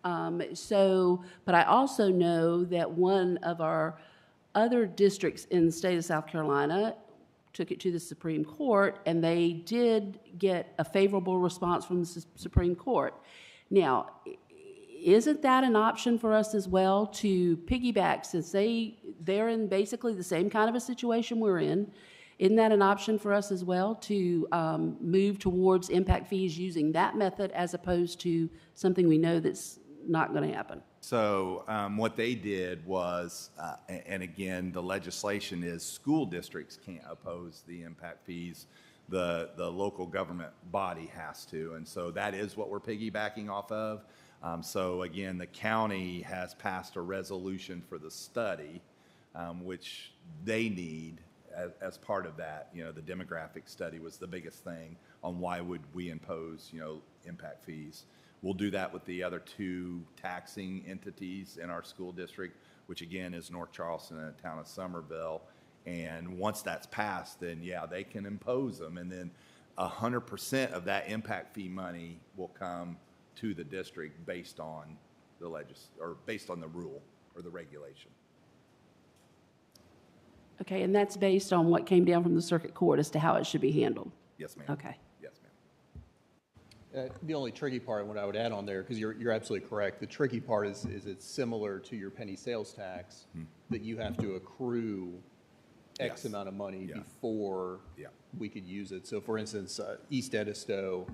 [SPEAKER 9] But I also know that one of our other districts in the state of South Carolina took it to the Supreme Court, and they did get a favorable response from the Supreme Court. Now, isn't that an option for us as well to piggyback, since they're in basically the same kind of a situation we're in? Isn't that an option for us as well to move towards impact fees using that method as opposed to something we know that's not going to happen?
[SPEAKER 7] So what they did was, and again, the legislation is school districts can't oppose the impact fees. The local government body has to, and so that is what we're piggybacking off of. So again, the county has passed a resolution for the study, which they need as part of that. You know, the demographic study was the biggest thing on why would we impose, impact fees. We'll do that with the other two taxing entities in our school district, which again is North Charleston and the town of Somerville. And once that's passed, then yeah, they can impose them. And then 100% of that impact fee money will come to the district based on based on the rule or the regulation.
[SPEAKER 9] Okay, and that's based on what came down from the circuit court as to how it should be handled?
[SPEAKER 7] Yes, ma'am.
[SPEAKER 9] Okay.
[SPEAKER 7] Yes, ma'am.
[SPEAKER 8] The only tricky part, and what I would add on there, because you're absolutely correct, the tricky part is it's similar to your penny sales tax, that you have to accrue X
[SPEAKER 7] Yes.
[SPEAKER 8] amount of money
[SPEAKER 7] Yeah.
[SPEAKER 8] before
[SPEAKER 7] Yeah.
[SPEAKER 8] we could use it. So for instance, East Edisto,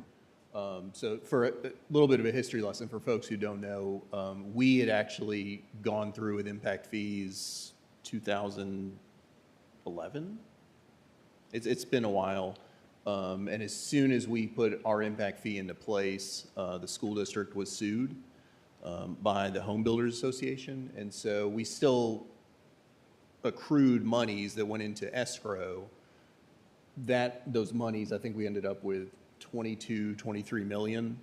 [SPEAKER 8] so for a little bit of a history lesson for folks who don't know, we had actually gone through with impact fees 2011. It's been a while. And as soon as we put our impact fee into place, the school district was sued by the Home Builders Association. And so we still accrued monies that went into escrow. Those monies, I think we ended up with 23 million.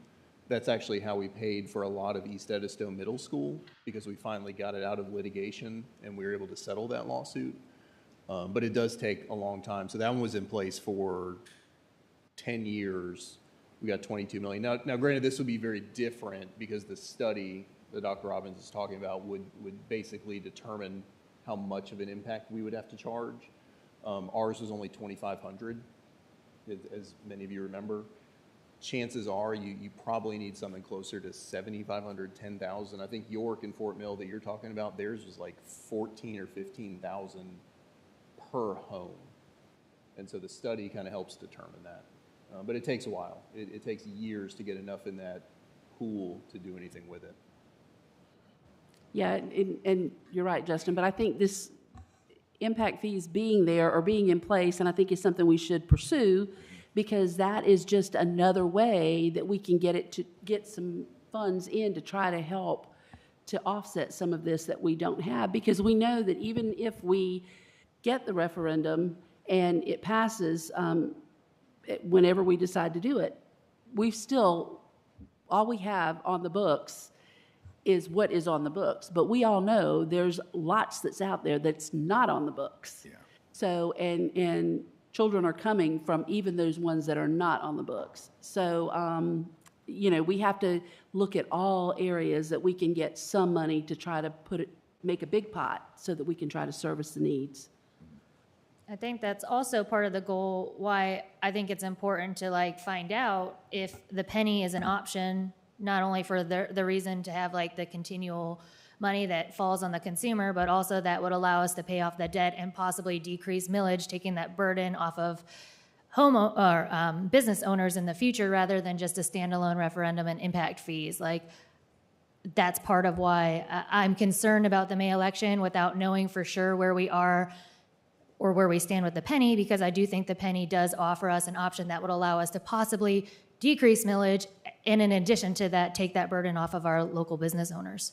[SPEAKER 8] That's actually how we paid for a lot of East Edisto Middle School, because we finally got it out of litigation and we were able to settle that lawsuit. But it does take a long time. So that one was in place for 10 years. We got 22 million. Now granted, this would be very different because the study that Dr. Robbins is talking about would basically determine how much of an impact we would have to charge. Ours was only 2,500, as many of you remember. Chances are you probably need something closer to 7,500, 10,000. I think York and Fort Mill that you're talking about, theirs was like 14 or 15,000 per home. And so the study kind of helps determine that. But it takes a while. It takes years to get enough in that pool to do anything with it.
[SPEAKER 9] Yeah, and you're right, Justin, but I think this impact fees being there or being in place, and I think is something we should pursue, because that is just another way that we can get some funds in to try to help to offset some of this that we don't have, because we know that even if we get the referendum and it passes, whenever we decide to do it, all we have on the books is what is on the books. But we all know there's lots that's out there that's not on the books.
[SPEAKER 7] Yeah.
[SPEAKER 9] So, and children are coming from even those ones that are not on the books. So, we have to look at all areas that we can get some money to try to make a big pot so that we can try to service the needs.
[SPEAKER 2] I think that's also part of the goal, why I think it's important to find out if the penny is an option, not only for the reason to have the continual money that falls on the consumer, but also that would allow us to pay off the debt and possibly decrease millage, taking that burden off of business owners in the future, rather than just a standalone referendum and impact fees. That's part of why I'm concerned about the May election without knowing for sure where we are or where we stand with the penny, because I do think the penny does offer us an option that would allow us to possibly decrease millage, and in addition to that, take that burden off of our local business owners.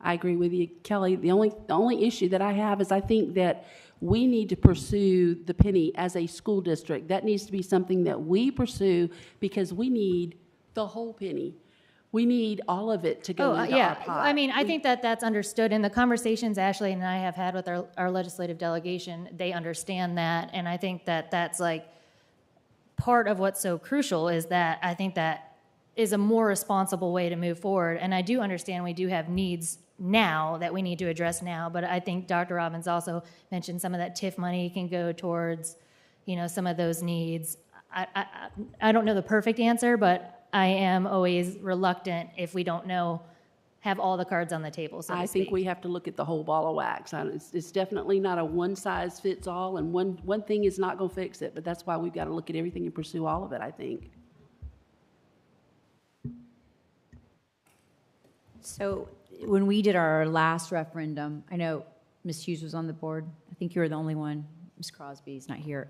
[SPEAKER 9] I agree with you, Kelly. The only issue that I have is I think that we need to pursue the penny as a school district. That needs to be something that we pursue, because we need the whole penny We need all of it to go into our
[SPEAKER 2] yeah.
[SPEAKER 9] pot.
[SPEAKER 2] I mean, I think that that's understood. In the conversations Ashley and I have had with our legislative delegation, they understand that. And I think that that's like part of what's so crucial is that I think that is a more responsible way to move forward. And I do understand we do have needs now that we need to address now. But I think Dr. Robbins also mentioned some of that TIF money can go towards, you know, some of those needs. I don't know the perfect answer, but I am always reluctant if we don't know, have all the cards on the table, so to
[SPEAKER 9] I think
[SPEAKER 2] speak.
[SPEAKER 9] we have to look at the whole ball of wax. It's definitely not a one-size-fits-all, and one thing is not going to fix it, but that's why we've got to look at everything and pursue all of it, I think.
[SPEAKER 1] So when we did our last referendum, I know Ms. Hughes was on the board. I think you were the only one. Ms. Crosby's not here.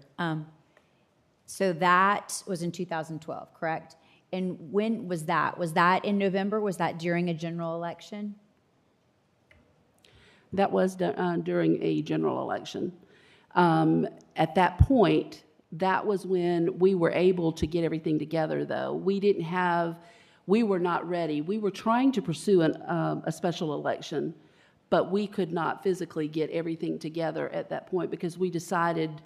[SPEAKER 1] So that was in 2012, correct? And when was that? Was that in November? Was that during a general election?
[SPEAKER 9] That was during a general election. At that point, that was when we were able to get everything together, though. We were not ready. We were trying to pursue a special election, but we could not physically get everything together at that point because we decided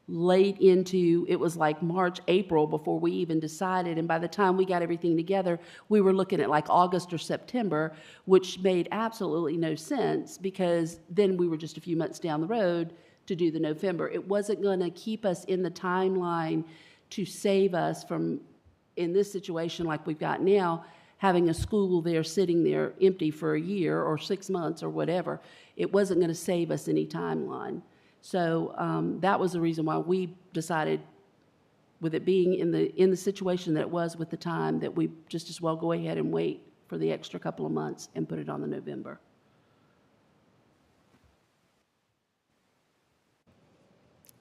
[SPEAKER 9] late into, it was like March, April before we even decided. And by the time we got everything together, we were looking at like August or September, which made absolutely no sense because then we were just a few months down the road to do the November. It wasn't going to keep us in the timeline to save us from, in this situation like we've got now, having a school there sitting there empty for a year or 6 months or whatever. It wasn't going to save us any timeline. So that was the reason why we decided, with it being in the situation that it was with the time, that we just as well go ahead and wait for the extra couple of months and put it on the November.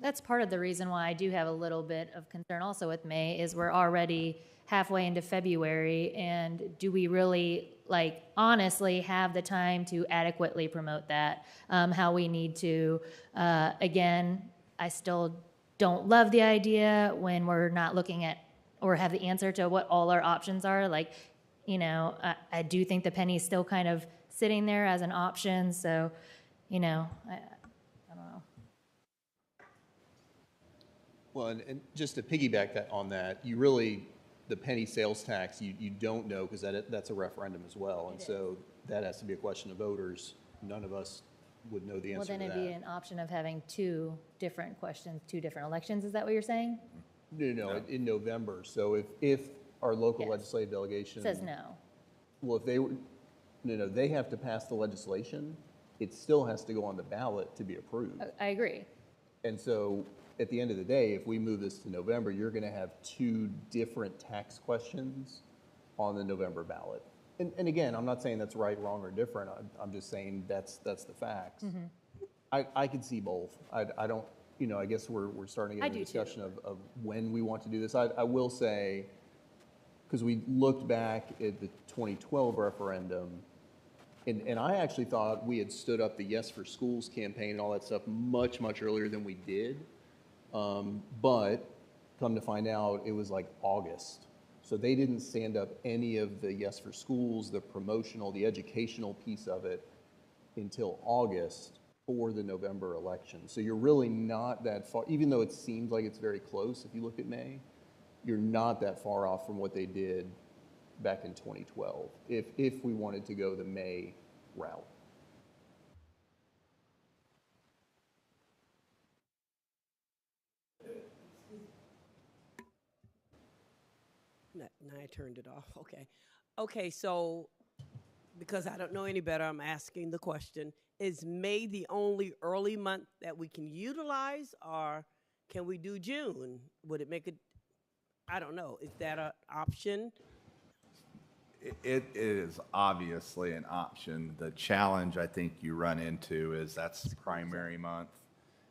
[SPEAKER 2] That's part of the reason why I do have a little bit of concern also with May is we're already halfway into February, and do we really, like, honestly have the time to adequately promote that, how we need to? Again, I still don't love the idea when we're not looking at or have the answer to what all our options are. Like, you know, I do think the penny's still kind of sitting there as an option, so, you know, I don't know.
[SPEAKER 8] Well, and just to piggyback on that, you really, the penny sales tax, you don't know because that's a referendum as well. And so that has to be a question of voters. None of us would know the answer to that.
[SPEAKER 2] Well, then it'd be an option of having two different questions, two different elections. Is that what you're saying?
[SPEAKER 8] No, in November. So if our local
[SPEAKER 2] Yes.
[SPEAKER 8] legislative delegation
[SPEAKER 2] Says no.
[SPEAKER 8] well, if they were, no, they have to pass the legislation. It still has to go on the ballot to be approved.
[SPEAKER 2] I agree.
[SPEAKER 8] And so at the end of the day, if we move this to November, you're going to have two different tax questions on the November ballot. And again, I'm not saying that's right, wrong, or different. I'm just saying that's the facts. I could see both. I don't, you know, I guess we're starting to get into a discussion of when we want to do this. I will say, because we looked back at the 2012 referendum, and I actually thought we had stood up the Yes for Schools campaign and all that stuff much, much earlier than we did. But come to find out, it was like August. So they didn't stand up any of the Yes for Schools, the promotional, the educational piece of it until August for the November election. So you're really not that far, even though it seems like it's very close if you look at May, you're not that far off from what they did back in 2012, if we wanted to go the May route.
[SPEAKER 11] Now I turned it off. Okay. Okay, so because I don't know any better, I'm asking the question. Is May the only early month that we can utilize, or can we do June? Would it make it, I don't know. Is that an option?
[SPEAKER 7] It is obviously an option. The challenge I think you run into is that's primary month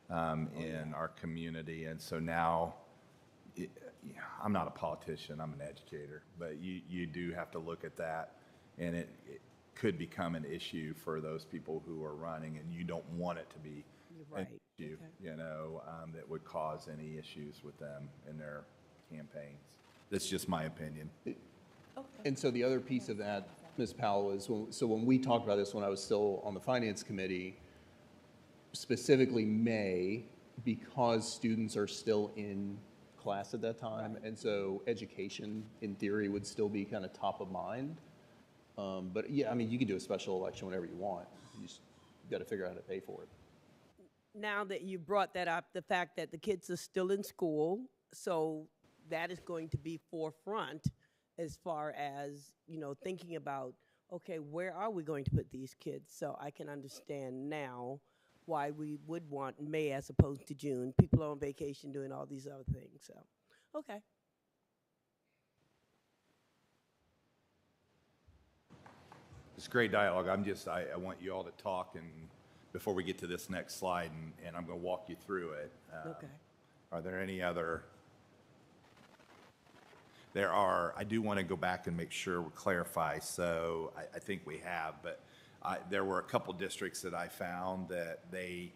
[SPEAKER 7] in our community. And so now, I'm not a politician, I'm an educator, but you do have to look at that, and it could become an issue for those people who are running, and you don't want it to be an issue, you know, that would cause any issues with them in their campaigns. That's just my opinion.
[SPEAKER 8] And so the other piece of that, Ms. Powell, is when we talked about this when I was still on the Finance Committee, specifically May, because students are still in class at that time, and so education, in theory, would still be kind of top of mind. But yeah, I mean, you can do a special election whenever you want. You just got to figure out how to pay for it.
[SPEAKER 11] Now that you brought that up, the fact that the kids are still in school, so that is going to be forefront as far as, you know, thinking about, okay, where are we going to put these kids? So I can understand now why we would want May as opposed to June. People are on vacation doing all these other things, so, okay.
[SPEAKER 7] It's great dialogue. I want you all to talk and before we get to this next slide, and I'm going to walk you through it.
[SPEAKER 11] Okay.
[SPEAKER 7] Are there any other? I do want to go back and make sure we clarify. So I think we have, but there were a couple districts that I found that they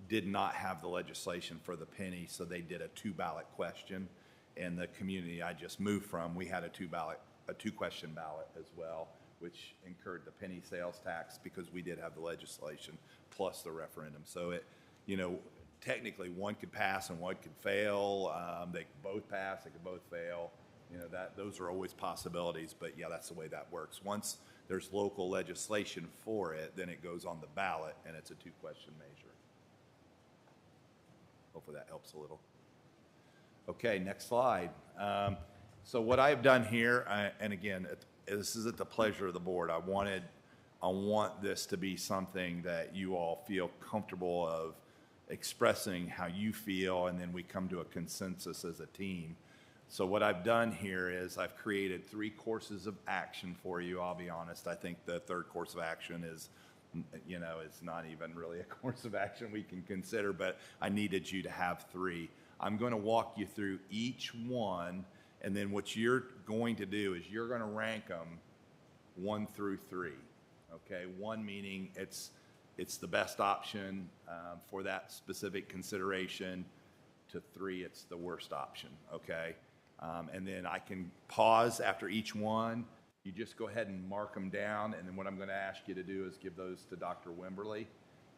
[SPEAKER 7] did not have the legislation for the penny, so they did a 2-ballot question. And the community I just moved from, we had a 2-question ballot as well, which incurred the penny sales tax because we did have the legislation plus the referendum. So it, you know, technically one could pass and one could fail. They could both pass, they could both fail. You know, those are always possibilities, but yeah, that's the way that works. Once there's local legislation for it, then it goes on the ballot and it's a 2-question measure. Hopefully that helps a little. Okay, next slide. So what I've done here, and again, this is at the pleasure of the board. I want this to be something that you all feel comfortable of expressing how you feel, and then we come to a consensus as a team. So what I've done here is I've created 3 courses of action for you. I'll be honest, I think the third course of action is, you know, it's not even really a course of action we can consider, but I needed you to have 3. I'm going to walk you through each one, and then what you're going to do is you're going to rank them 1 through 3. Okay, 1 meaning it's the best option for that specific consideration. To 3, it's the worst option. Okay, and then I can pause after each one. You just go ahead and mark them down, and then what I'm going to ask you to do is give those to Dr. Wimberly,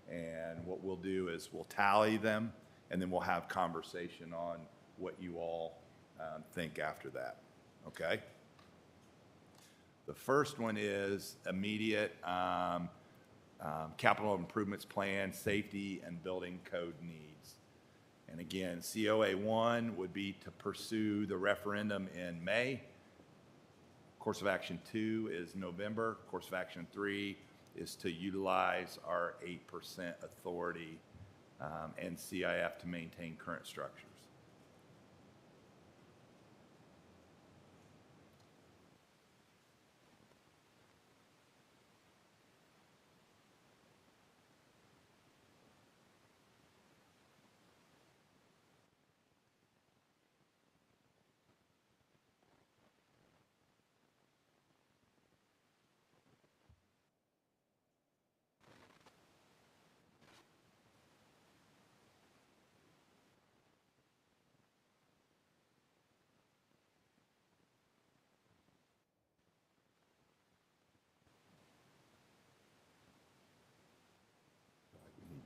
[SPEAKER 7] and what we'll do is we'll tally them, and then we'll have conversation on what you all think after that. Okay. The first one is immediate capital improvements plan, safety and building code needs. And again, COA 1 would be to pursue the referendum in May. Course of action 2 is November. Course of action 3 is to utilize our 8% authority and CIF to maintain current structures.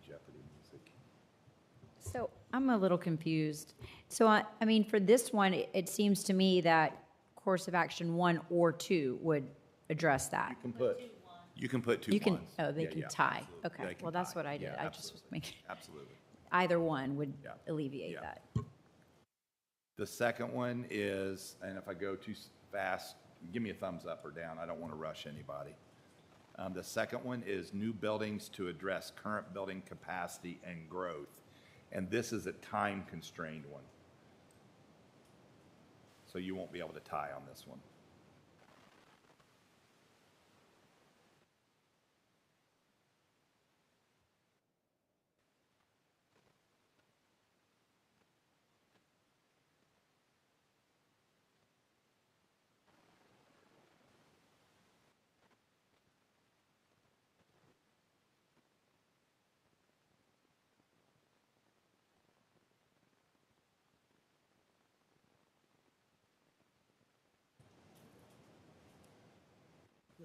[SPEAKER 7] Jeopardy music.
[SPEAKER 1] So I'm a little confused. So, I mean, for this one, it seems to me that course of action 1 or 2 would address that.
[SPEAKER 7] You can put 2
[SPEAKER 1] You can,
[SPEAKER 7] ones.
[SPEAKER 1] oh, they
[SPEAKER 7] Yeah,
[SPEAKER 1] can
[SPEAKER 7] yeah,
[SPEAKER 1] tie.
[SPEAKER 7] absolutely.
[SPEAKER 1] Okay,
[SPEAKER 7] They can
[SPEAKER 1] well, that's
[SPEAKER 7] tie.
[SPEAKER 1] what I did.
[SPEAKER 7] Yeah,
[SPEAKER 1] I just was making,
[SPEAKER 7] Absolutely.
[SPEAKER 1] either one would
[SPEAKER 7] Yeah.
[SPEAKER 1] alleviate
[SPEAKER 7] Yeah.
[SPEAKER 1] that.
[SPEAKER 7] The second one is, and if I go too fast, give me a thumbs up or down. I don't want to rush anybody. The second one is new buildings to address current building capacity and growth. And this is a time-constrained one. So you won't be able to tie on this one.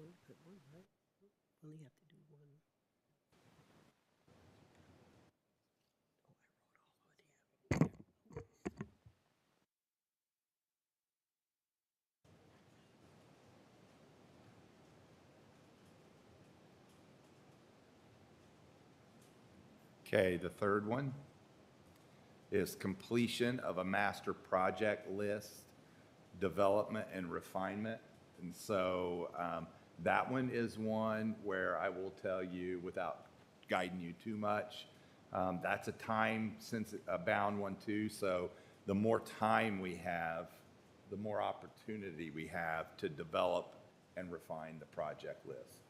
[SPEAKER 11] only put one, right? Only have to do one. Oh, I wrote all of it.
[SPEAKER 7] Okay, the third one is completion of a master project list, development and refinement. And so that one is one where I will tell you, without guiding you too much, that's a time bound one too. So the more time we have, the more opportunity we have to develop and refine the project list.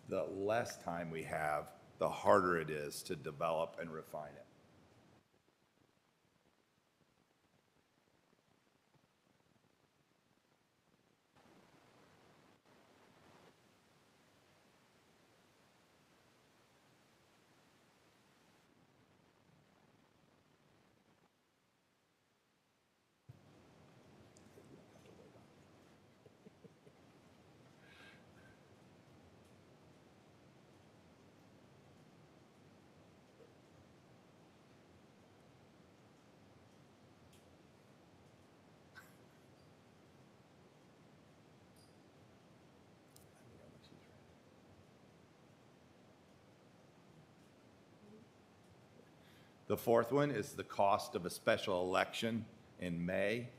[SPEAKER 7] The less time we have, the harder it is to develop and refine it. The fourth one is the cost of a special election in May.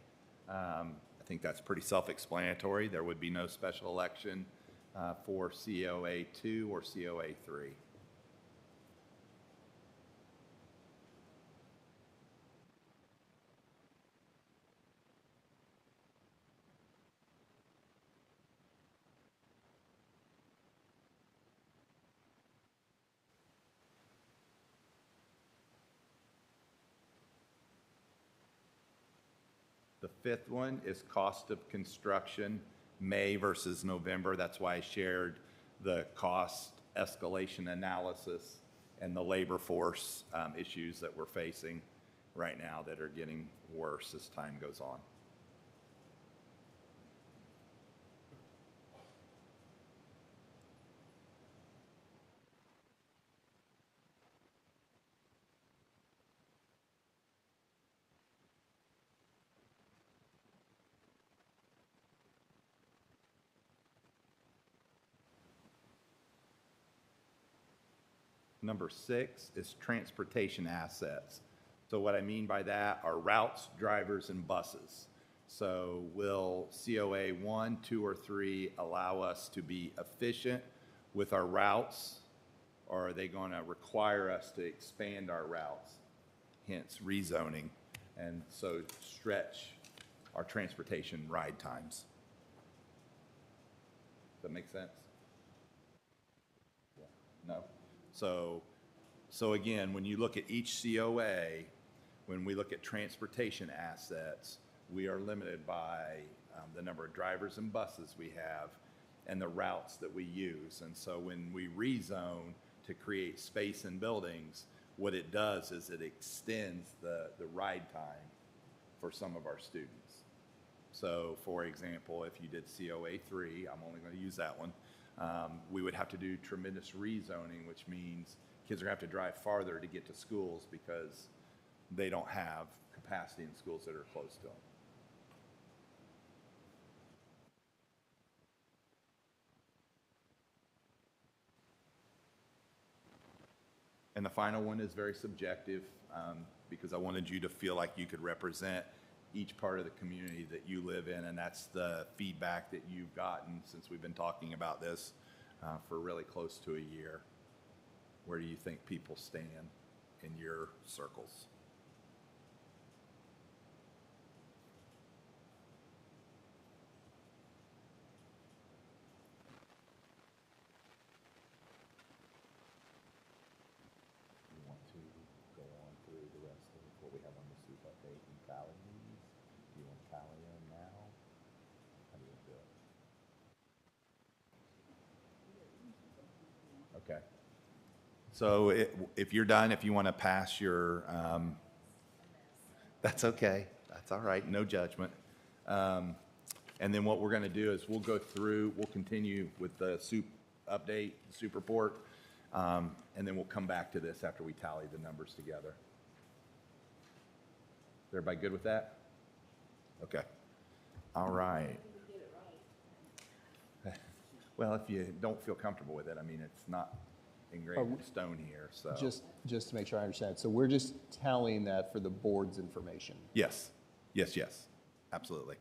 [SPEAKER 7] I think that's pretty self-explanatory. There would be no special election for COA 2 or COA 3. The fifth one is cost of construction, May versus November. That's why I shared the cost escalation analysis and the labor force issues that we're facing right now that are getting worse as time goes on. Number 6 is transportation assets. So what I mean by that are routes, drivers, and buses. So will COA 1, 2, or 3 allow us to be efficient with our routes, or are they going to require us to expand our routes, hence rezoning, and so stretch our transportation ride times? Does that make sense? Yeah. No? So again, when you look at each COA, when we look at transportation assets, we are limited by the number of drivers and buses we have and the routes that we use. And so when we rezone to create space in buildings, what it does is it extends the ride time for some of our students. So for example, if you did COA 3, I'm only going to use that one, we would have to do tremendous rezoning, which means kids are going to have to drive farther to get to schools because they don't have capacity in schools that are close to them. And the final one is very subjective because I wanted you to feel like you could represent each part of the community that you live in, and that's the feedback that you've gotten since we've been talking about this for really close to a year. Where do you think people stand in your circles? You want to go on through the rest of what we have on the soup update and tally these? Do you want to tally them now? How do you do it? Okay. So if you're done, if you want to pass your, that's okay. That's all right. No judgment. And then what we're going to do is we'll go through, we'll continue with the soup update, the soup report, and then we'll come back to this after we tally the numbers together. Is everybody good with that? Okay. All right. Well, if you don't feel comfortable with it, I mean, it's not engraved in stone here, so.
[SPEAKER 8] Just to make sure I understand, so we're just tallying that for the board's information?
[SPEAKER 7] Yes, yes, yes, absolutely.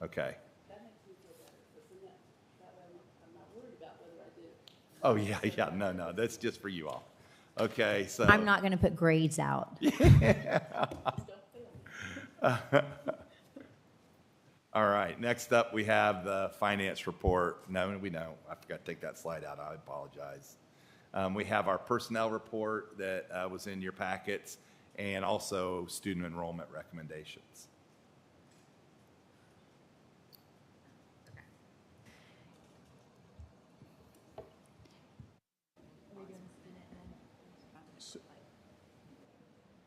[SPEAKER 7] Okay.
[SPEAKER 9] That makes me feel better, because then that way I'm not worried about whether I did it.
[SPEAKER 7] Oh, yeah, no, that's just for you all. Okay, so.
[SPEAKER 1] I'm not going to put grades out.
[SPEAKER 7] All right, next up, we have the finance report. No, we know, I forgot to take that slide out, I apologize. We have our personnel report that was in your packets, and also student enrollment recommendations.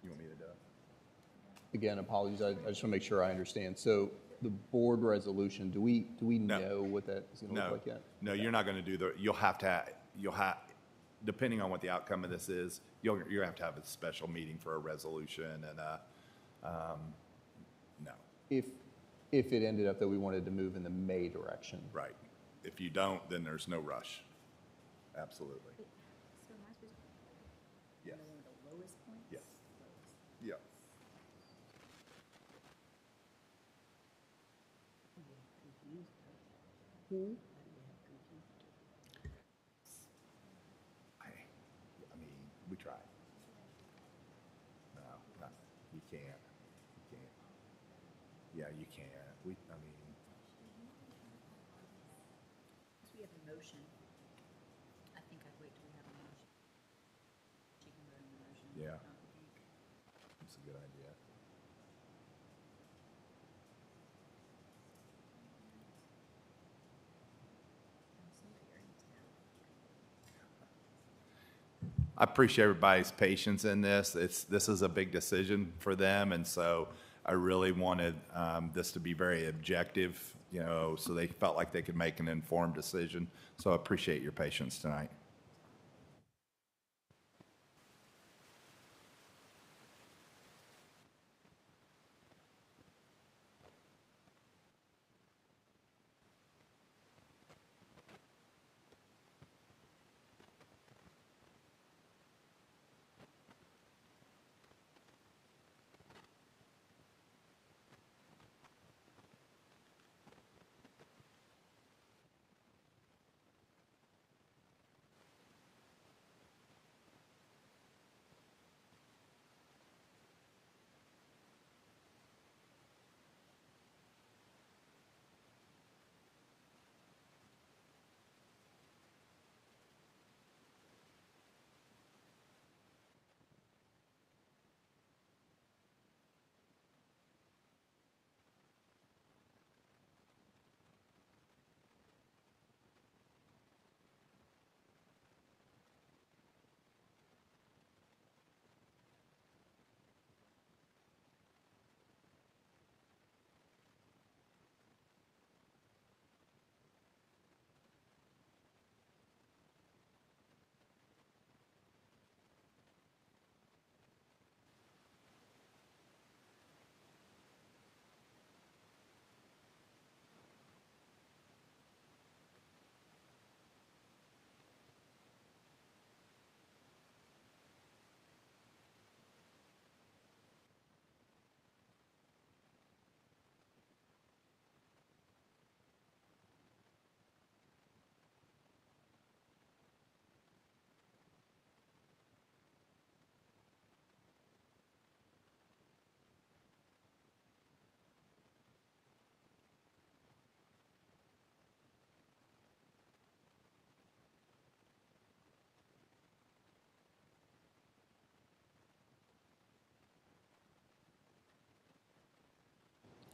[SPEAKER 7] You want me to do it?
[SPEAKER 8] Again, apologies, I just want to make sure I understand. So the board resolution, do we
[SPEAKER 7] No.
[SPEAKER 8] know what that is going to look like yet?
[SPEAKER 7] No, you're not going to do you'll have, depending on what the outcome of this is, you'll have to have a special meeting for a resolution and no,
[SPEAKER 8] If it ended up that we wanted to move in the May direction?
[SPEAKER 7] right. If you don't, then there's no rush. Absolutely. Yes. Yes. Yeah. I mean, we tried. No, you can't. You can't. Yeah, you can't. I mean.
[SPEAKER 1] We have a motion. I think I'd wait till we have a motion. She can vote on the motion.
[SPEAKER 7] Yeah. That's a good idea. I appreciate everybody's patience in this. This is a big decision for them, and so I really wanted this to be very objective, so they felt like they could make an informed decision. So I appreciate your patience tonight.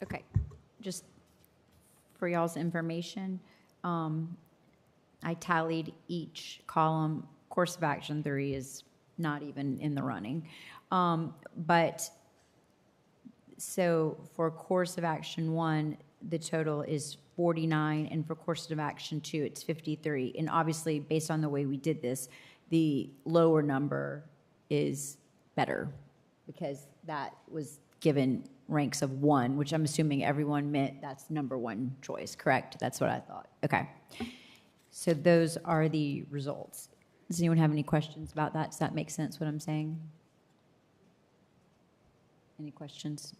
[SPEAKER 1] Okay, just for y'all's information, I tallied each column. Course of action 3 is not even in the running. But So for course of action 1, the total is 49, and for course of action 2, it's 53. And obviously, based on the way we did this, the lower number is better because that was given ranks of 1, which I'm assuming everyone meant that's number 1 choice, correct? That's what I thought. Okay. So those are the results. Does anyone have any questions about that? Does that make sense what I'm saying? Any questions?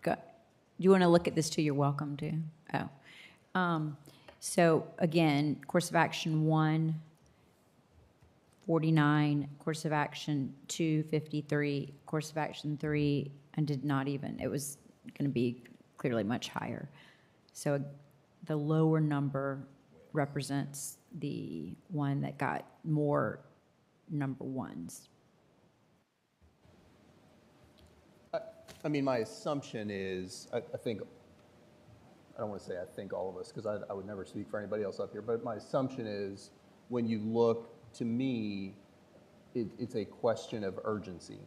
[SPEAKER 1] Go. Do you want to look at this too? You're welcome to. So again, course of action 1, 49, course of action 2, 53, course of action 3, and did not even. It was going to be clearly much higher. So the lower number represents the one that got more number 1s.
[SPEAKER 8] I mean, my assumption is, I think, I don't want to say I think all of us, because I would never speak for anybody else up here, but my assumption is when you look, to me, it's a question of urgency,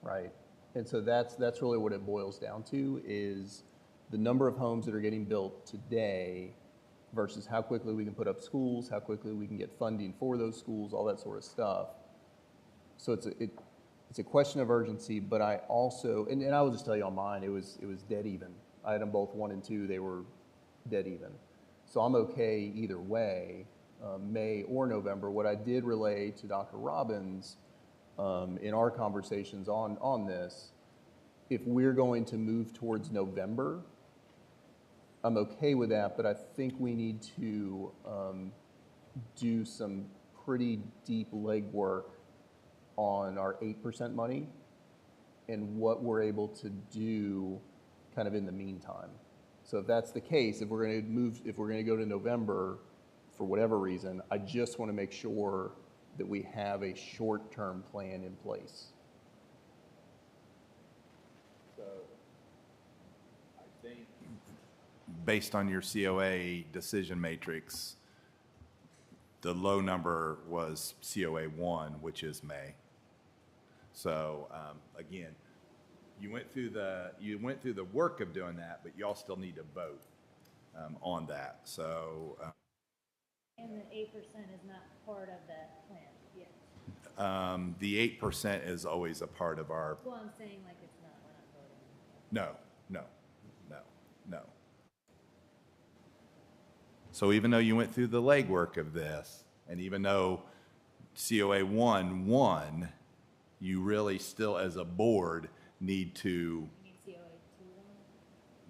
[SPEAKER 8] right? And so that's really what it boils down to, is the number of homes that are getting built today versus how quickly we can put up schools, how quickly we can get funding for those schools, all that sort of stuff. So it's a question of urgency, but I also, and I will just tell you on mine, it was dead even. I had them both 1 and 2, they were dead even. So I'm okay either way, May or November. What I did relay to Dr. Robbins in our conversations on this, if we're going to move towards November, I'm okay with that, but I think we need to do some pretty deep legwork on our 8% money and what we're able to do kind of in the meantime. So if that's the case, if we're going to go to November for whatever reason, I just want to make sure that we have a short-term plan in place.
[SPEAKER 7] So I think based on your COA decision matrix, the low number was COA 1, which is May. So again, you went through the work of doing that, but y'all still need to vote on that. So.
[SPEAKER 2] And the 8% is not part of that plan yet.
[SPEAKER 7] The 8% is always a part of our.
[SPEAKER 2] Well, I'm saying like it's not, we're not voting.
[SPEAKER 7] No. So even though you went through the legwork of this, and even though COA 1 won, you really still, as a board, need to.
[SPEAKER 2] You mean COA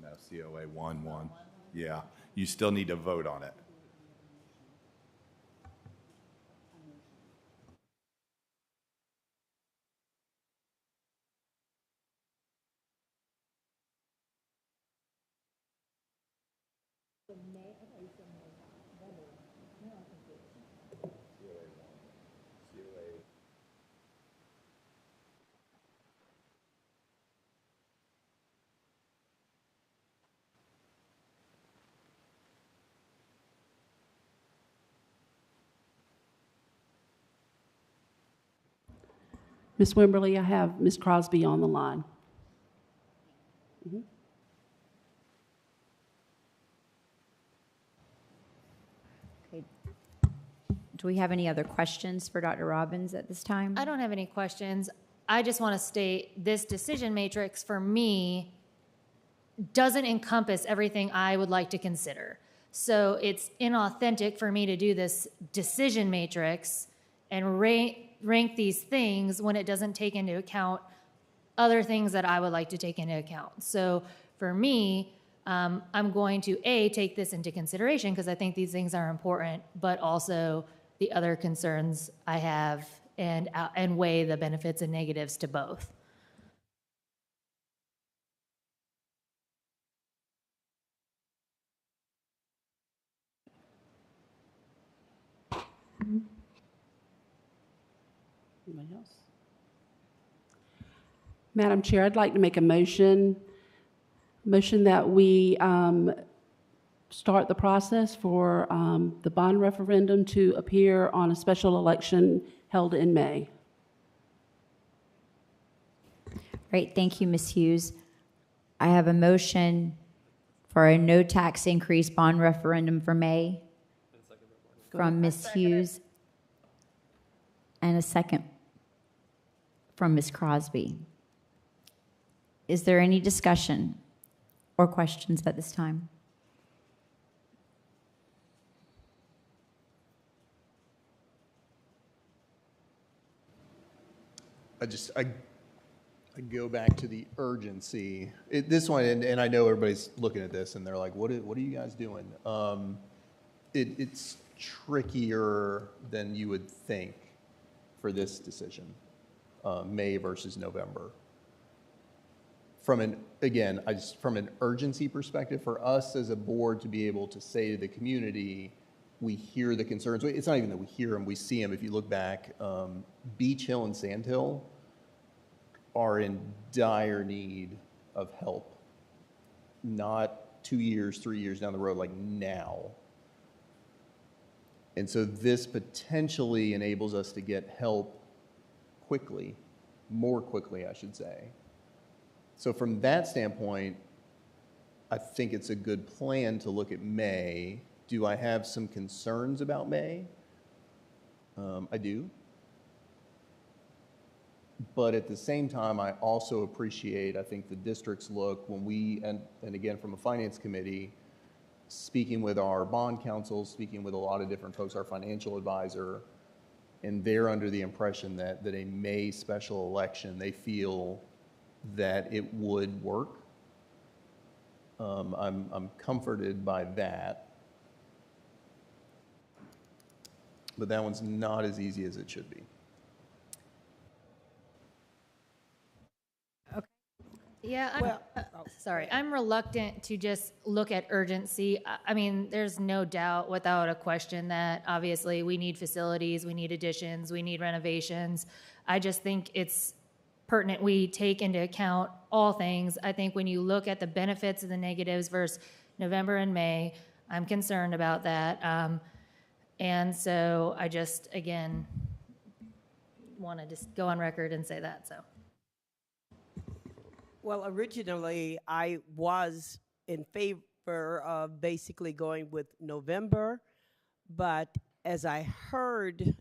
[SPEAKER 2] 2
[SPEAKER 7] No, COA 1 won. Yeah, you still need to vote on it.
[SPEAKER 9] Ms. Wimberly, I have Ms. Crosby on the line.
[SPEAKER 1] Okay. Do we have any other questions for Dr. Robbins at this time?
[SPEAKER 2] I don't have any questions. I just want to state this decision matrix for me doesn't encompass everything I would like to consider. So it's inauthentic for me to do this decision matrix and rank these things when it doesn't take into account other things that I would like to take into account. So for me, I'm going to take this into consideration because I think these things are important, but also the other concerns I have and weigh the benefits and negatives to both.
[SPEAKER 9] Anybody else? Madam Chair, I'd like to make a motion that we start the process for the bond referendum to appear on a special election held in May.
[SPEAKER 1] Great, thank you, Ms. Hughes. I have a motion for a no tax increase bond referendum for May from Ms. Hughes, and a second from Ms. Crosby. Is there any discussion or questions at this time?
[SPEAKER 8] I go back to the urgency. This one, and I know everybody's looking at this and they're like, what are you guys doing? It's trickier than you would think for this decision, May versus November. From an urgency perspective, for us as a board to be able to say to the community, we hear the concerns. It's not even that we hear them, we see them. If you look back, Beach Hill and Sand Hill are in dire need of help. Not 2 years, 3 years down the road, like now. And so this potentially enables us to get help quickly, more quickly, I should say. So from that standpoint, I think it's a good plan to look at May. Do I have some concerns about May? I do. But at the same time, I also appreciate, I think, the district's look when we, and again, from a finance committee, speaking with our bond counsel, speaking with a lot of different folks, our financial advisor, and they're under the impression that a May special election, they feel that it would work. I'm comforted by that. But that one's not as easy as it should be.
[SPEAKER 2] Yeah, sorry. I'm reluctant to just look at urgency. I mean, there's no doubt without a question that obviously we need facilities, we need additions, we need renovations. I just think it's pertinent we take into account all things. I think when you look at the benefits and the negatives versus November and May, I'm concerned about that. And so I just, again, want to just go on record and say that, so.
[SPEAKER 11] Well, originally, I was in favor of basically going with November, but as I heard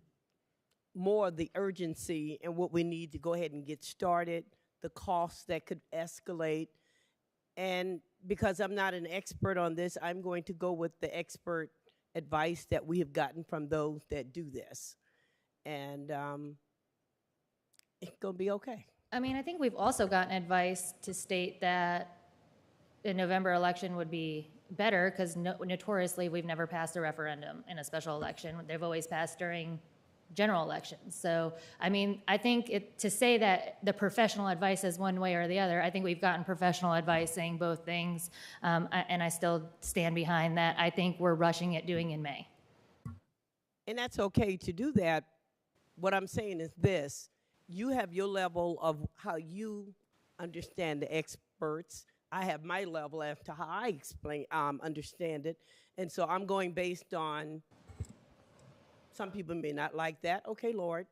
[SPEAKER 11] more of the urgency and what we need to go ahead and get started, the costs that could escalate, and because I'm not an expert on this, I'm going to go with the expert advice that we have gotten from those that do this, and it's going to be okay.
[SPEAKER 2] I mean, I think we've also gotten advice to state that a November election would be better because notoriously we've never passed a referendum in a special election. They've always passed during general elections. So, I mean, I think to say that the professional advice is one way or the other, I think we've gotten professional advice saying both things, and I still stand behind that. I think we're rushing it doing in May.
[SPEAKER 11] And that's okay to do that. What I'm saying is this. You have your level of how you understand the experts. I have my level as to how I understand it. And so I'm going based on, some people may not like that. Okay, Lord,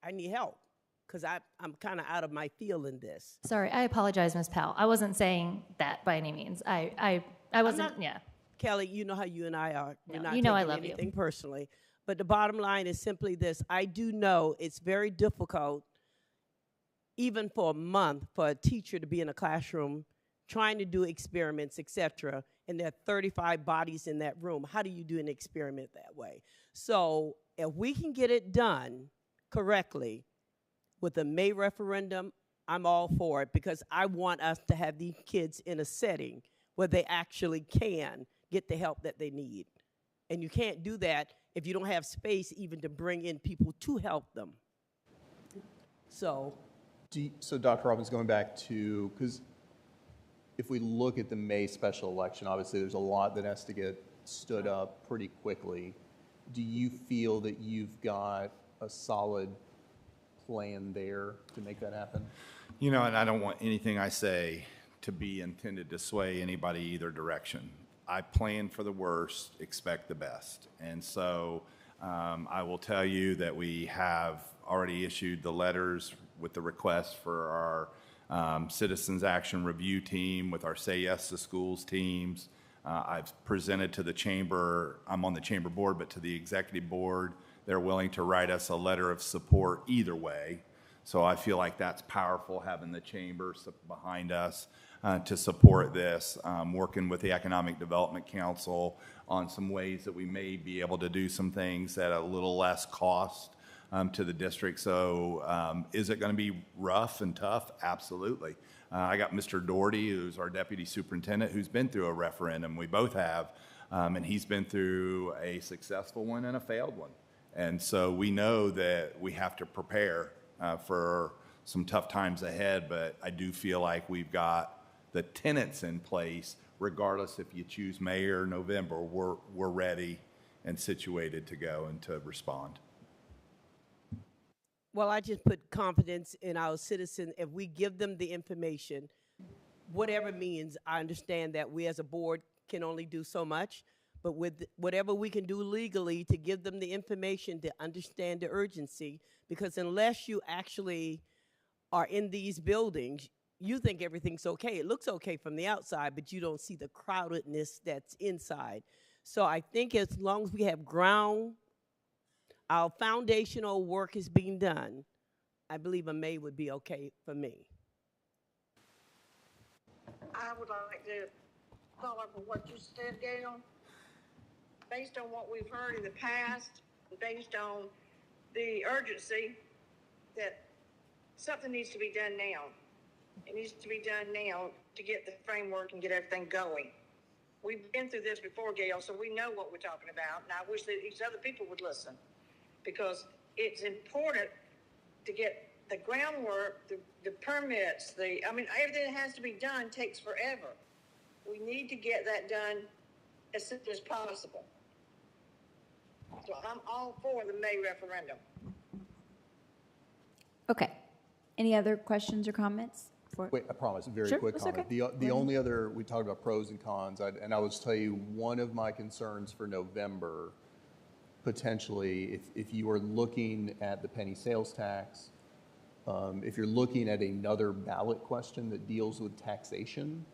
[SPEAKER 11] I need help because I'm kind of out of my field in this.
[SPEAKER 2] Sorry, I apologize, Ms. Powell. I wasn't saying that by any means. I wasn't, yeah.
[SPEAKER 11] Kelly, you know how you and I are. We're not
[SPEAKER 2] you know I
[SPEAKER 11] taking
[SPEAKER 2] love
[SPEAKER 11] anything
[SPEAKER 2] you.
[SPEAKER 11] personally. But the bottom line is simply this. I do know it's very difficult, even for a month, for a teacher to be in a classroom trying to do experiments, etc., and there are 35 bodies in that room. How do you do an experiment that way? So if we can get it done correctly with the May referendum, I'm all for it because I want us to have these kids in a setting where they actually can get the help that they need. And you can't do that if you don't have space even to bring in people to help them. So
[SPEAKER 8] Dr. Robbins, going back to, because if we look at the May special election, obviously there's a lot that has to get stood up pretty quickly. Do you feel that you've got a solid plan there to make that happen?
[SPEAKER 7] You know, and I don't want anything I say to be intended to sway anybody either direction. I plan for the worst, expect the best. And so I will tell you that we have already issued the letters with the request for Citizens Action Review Team with our Say Yes to Schools teams. I've presented to the chamber, I'm on the chamber board, but to the executive board, they're willing to write us a letter of support either way. So I feel like that's powerful, having the chamber behind us to support this, working with the Economic Development Council on some ways that we may be able to do some things at a little less cost to the district. So is it going to be rough and tough? Absolutely. I got Mr. Doherty, who's our deputy superintendent, who's been through a referendum. We both have, and he's been through a successful one and a failed one. And so we know that we have to prepare for some tough times ahead, but I do feel like we've got the tenets in place, regardless if you choose May or November, we're ready and situated to go and to respond.
[SPEAKER 11] Well, I just put confidence in our citizens. If we give them the information, whatever means, I understand that we as a board can only do so much, but with whatever we can do legally to give them the information to understand the urgency, because unless you actually are in these buildings, you think everything's okay. It looks okay from the outside, but you don't see the crowdedness that's inside. So I think as long as we have our foundational work is being done, I believe a May would be okay for me.
[SPEAKER 12] I would like to follow up on what you said, Gail. Based on what we've heard in the past, based on the urgency that something needs to be done now. It needs to be done now to get the framework and get everything going. We've been through this before, Gail, so we know what we're talking about, and I wish that these other people would listen, because it's important to get the groundwork, the permits, everything that has to be done takes forever. We need to get that done as soon as possible. So I'm all for the May referendum.
[SPEAKER 1] Okay. Any other questions or comments?
[SPEAKER 8] Wait, I promise, a very
[SPEAKER 1] Sure,
[SPEAKER 8] quick
[SPEAKER 1] that's
[SPEAKER 8] comment.
[SPEAKER 1] okay.
[SPEAKER 8] The only other, we talked about pros and cons, and I will tell you, one of my concerns for November, potentially, if you are looking at the penny sales tax, if you're looking at another ballot question that deals with taxation,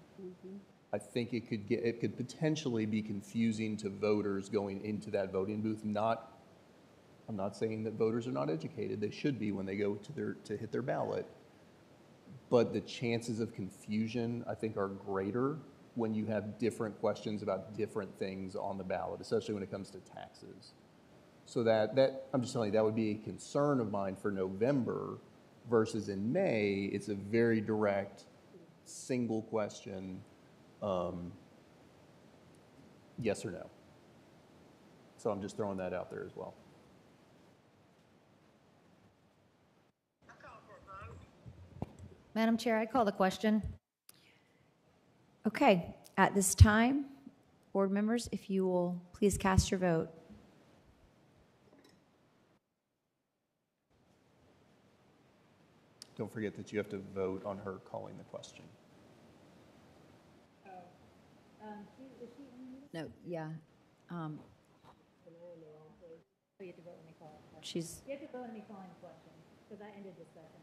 [SPEAKER 8] I think it could potentially be confusing to voters going into that voting booth. I'm not saying that voters are not educated. They should be when they go to hit their ballot. But the chances of confusion, I think, are greater when you have different questions about different things on the ballot, especially when it comes to taxes. So that I'm just telling you, that would be a concern of mine for November versus in May. It's a very direct, single question, yes or no. So I'm just throwing that out there as well.
[SPEAKER 2] Madam Chair, I call the question.
[SPEAKER 1] Okay. At this time, board members, if you will please cast your vote.
[SPEAKER 8] Don't forget that you have to vote on her calling the question.
[SPEAKER 1] No, yeah. She's.
[SPEAKER 2] You have to vote on me calling the question, because I ended discussion.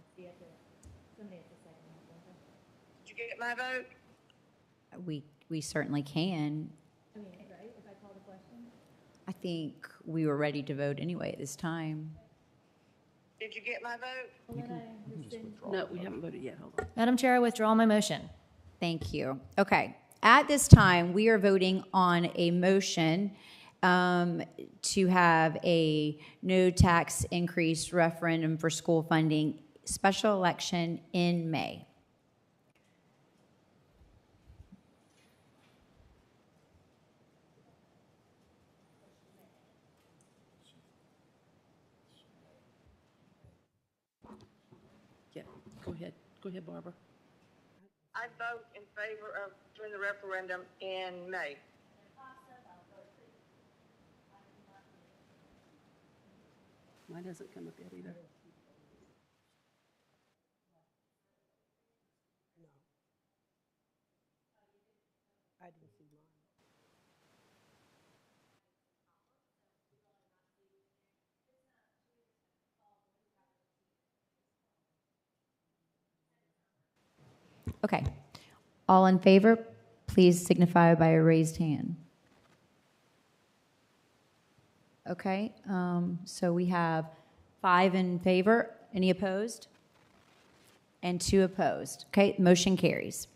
[SPEAKER 2] Somebody has to second that.
[SPEAKER 12] Did you get my vote?
[SPEAKER 1] We certainly can.
[SPEAKER 2] Right, if I call the question?
[SPEAKER 1] I think we were ready to vote anyway at this time.
[SPEAKER 12] Did you get my vote?
[SPEAKER 9] No, we haven't voted yet. Hold on.
[SPEAKER 2] Madam Chair, I withdraw my motion.
[SPEAKER 1] Thank you. Okay. At this time, we are voting on a motion to have a no tax increase referendum for school funding special election in May.
[SPEAKER 9] Yeah, go ahead. Go ahead, Barbara.
[SPEAKER 12] I vote in favor of doing the referendum in May.
[SPEAKER 9] Mine hasn't come up yet either.
[SPEAKER 11] I didn't see mine.
[SPEAKER 1] Okay. All in favor, please signify by a raised hand. Okay, so we have 5 in favor. Any opposed? And 2 opposed. Okay, motion carries.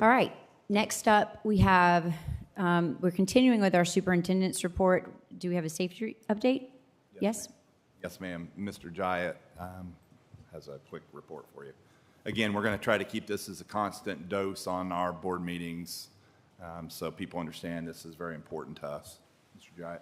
[SPEAKER 1] All right, next up we have, we're continuing with our superintendent's report. Do we have a safety update? Yes?
[SPEAKER 7] Yes, ma'am. Mr. Jyatt has a quick report for you. Again, we're going to try to keep this as a constant dose on our board meetings so people understand this is very important to us. Mr. Jyatt.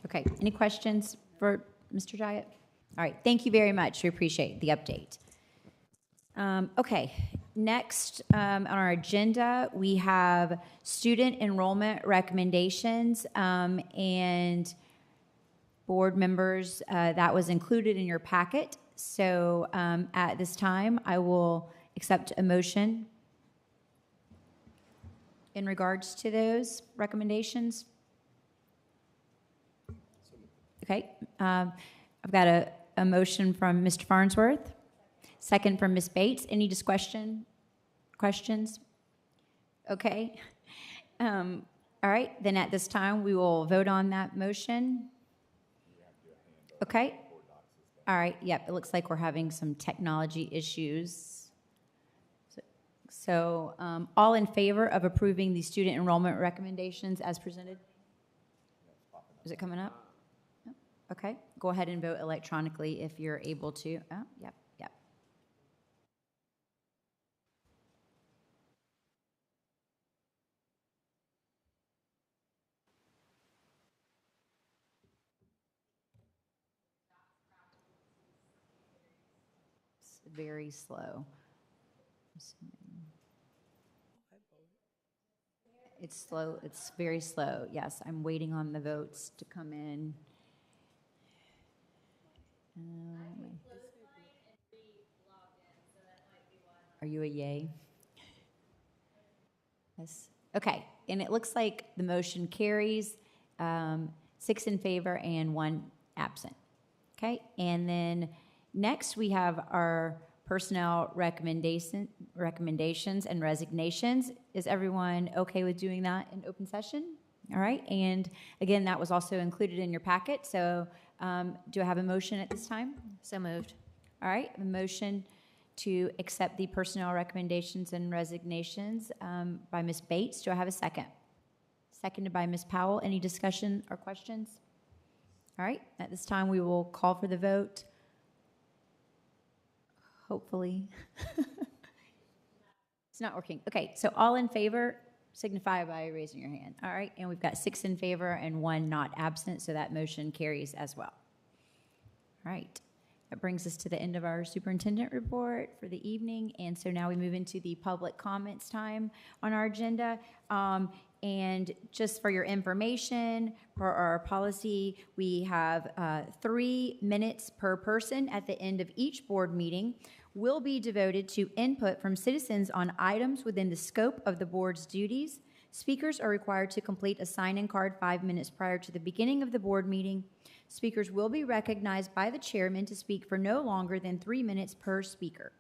[SPEAKER 1] Okay, any questions for Mr. Jyatt? All right, thank you very much. We appreciate the update. Okay, next on our agenda, we have student enrollment recommendations and board members. That was included in your packet. So at this time, I will accept a motion in regards to those recommendations. Okay, I've got a motion from Mr. Farnsworth, second from Ms. Bates. Any questions? Okay. All right, then at this time, we will vote on that motion. Okay. All right, yep, it looks like we're having some technology issues. So all in favor of approving the student enrollment recommendations as presented? Is it coming up? Okay, go ahead and vote electronically if you're able to. Oh, yep. It's very slow. It's slow, it's very slow. Yes, I'm waiting on the votes to come in. Are you a yay? Yes. Okay, and it looks like the motion carries 6 in favor and 1 absent. Okay, and then next we have our personnel recommendations and resignations. Is everyone okay with doing that in open session? All right, and again, that was also included in your packet. So do I have a motion at this time?
[SPEAKER 2] So moved.
[SPEAKER 1] All right, a motion to accept the personnel recommendations and resignations by Ms. Bates. Do I have a second? Seconded by Ms. Powell. Any discussion or questions? All right, at this time, we will call for the vote. Hopefully. It's not working. Okay, so all in favor, signify by raising your hand. All right, and we've got 6 in favor and 1 not absent, so that motion carries as well. All right, that brings us to the end of our superintendent report for the evening, and so now we move into the public comments time on our agenda. And just for your information, per our policy, we have 3 minutes per person at the end of each board meeting will be devoted to input from citizens on items within the scope of the board's duties. Speakers are required to complete a sign-in card 5 minutes prior to the beginning of the board meeting. Speakers will be recognized by the chairman to speak for no longer than 3 minutes per speaker.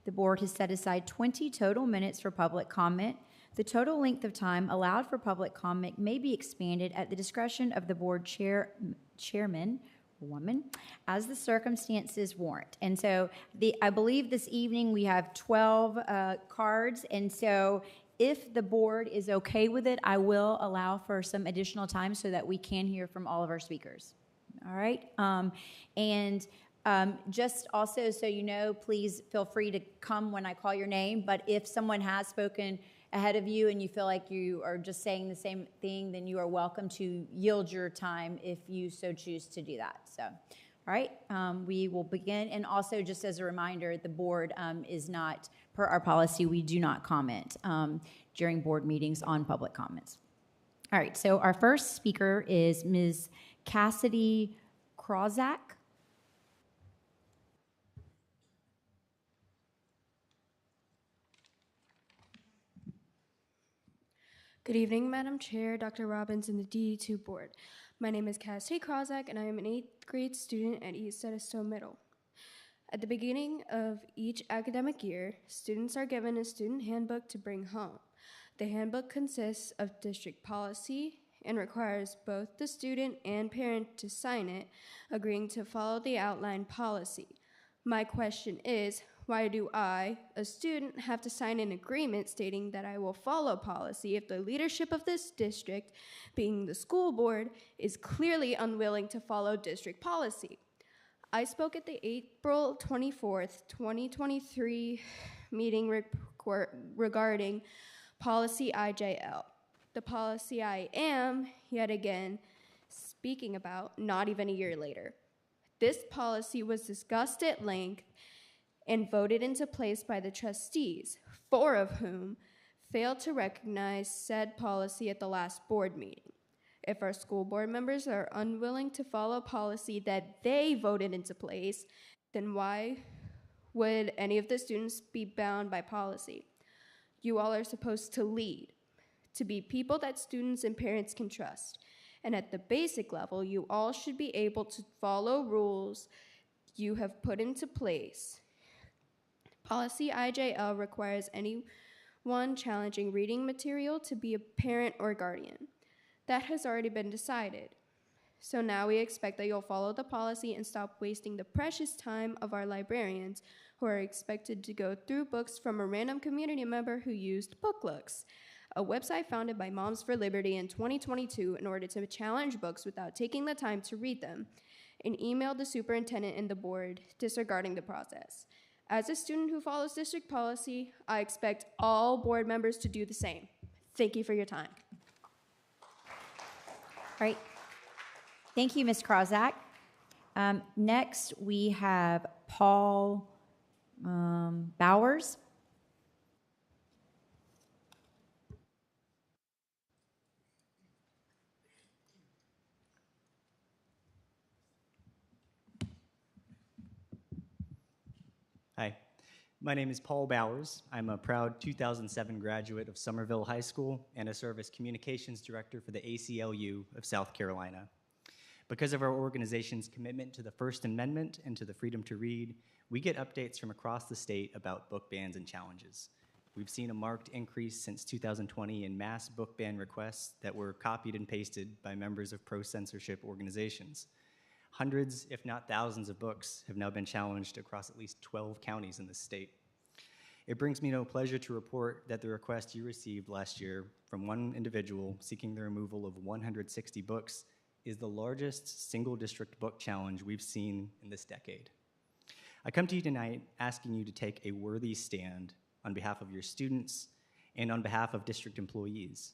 [SPEAKER 1] The board has set aside 20 total minutes for public comment. The total length of time allowed for public comment may be expanded at the discretion of the board chairman, woman, as the circumstances warrant. And so I believe this evening we have 12 cards, and so if the board is okay with it, I will allow for some additional time so that we can hear from all of our speakers. All right? Just also so you know, please feel free to come when I call your name, but if someone has spoken ahead of you and you feel like you are just saying the same thing, then you are welcome to yield your time if you so choose to do that. So, all right, we will begin. And also, just as a reminder, the board is not, per our policy, we do not comment during board meetings on public comments. All right, so our first speaker is Ms. Cassidy Krawczak.
[SPEAKER 13] Good evening, Madam Chair, Dr. Robbins, and the DE2 Board. My name is Cassidy Krawczak, and I am an 8th grade student at East Edisto Middle. At the beginning of each academic year, students are given a student handbook to bring home. The handbook consists of district policy and requires both the student and parent to sign it, agreeing to follow the outlined policy. My question is, why do I, a student, have to sign an agreement stating that I will follow policy if the leadership of this district, being the school board, is clearly unwilling to follow district policy? I spoke at the April 24th, 2023 meeting regarding policy IJL. The policy I am, yet again, speaking about not even a year later. This policy was discussed at length and voted into place by the trustees, 4 of whom failed to recognize said policy at the last board meeting. If our school board members are unwilling to follow policy that they voted into place, then why would any of the students be bound by policy? You all are supposed to lead, to be people that students and parents can trust. And at the basic level, you all should be able to follow rules you have put into place. Policy IJL requires anyone challenging reading material to be a parent or guardian. That has already been decided. So now we expect that you'll follow the policy and stop wasting the precious time of our librarians who are expected to go through books from a random community member who used BookLooks, a website founded by Moms for Liberty in 2022 in order to challenge books without taking the time to read them, and emailed the superintendent and the board disregarding the process. As a student who follows district policy, I expect all board members to do the same. Thank you for your time.
[SPEAKER 1] All right. Thank you, Ms. Krawczak. Next, we have Paul Bowers.
[SPEAKER 14] Hi, my name is Paul Bowers. I'm a proud 2007 graduate of Somerville High School, and I serve as Communications Director for the ACLU of South Carolina. Because of our organization's commitment to the First Amendment and to the freedom to read, we get updates from across the state about book bans and challenges. We've seen a marked increase since 2020 in mass book ban requests that were copied and pasted by members of pro-censorship organizations. Hundreds, if not thousands, of books have now been challenged across at least 12 counties in the state. It brings me no pleasure to report that the request you received last year from one individual seeking the removal of 160 books is the largest single district book challenge we've seen in this decade. I come to you tonight asking you to take a worthy stand on behalf of your students and on behalf of district employees.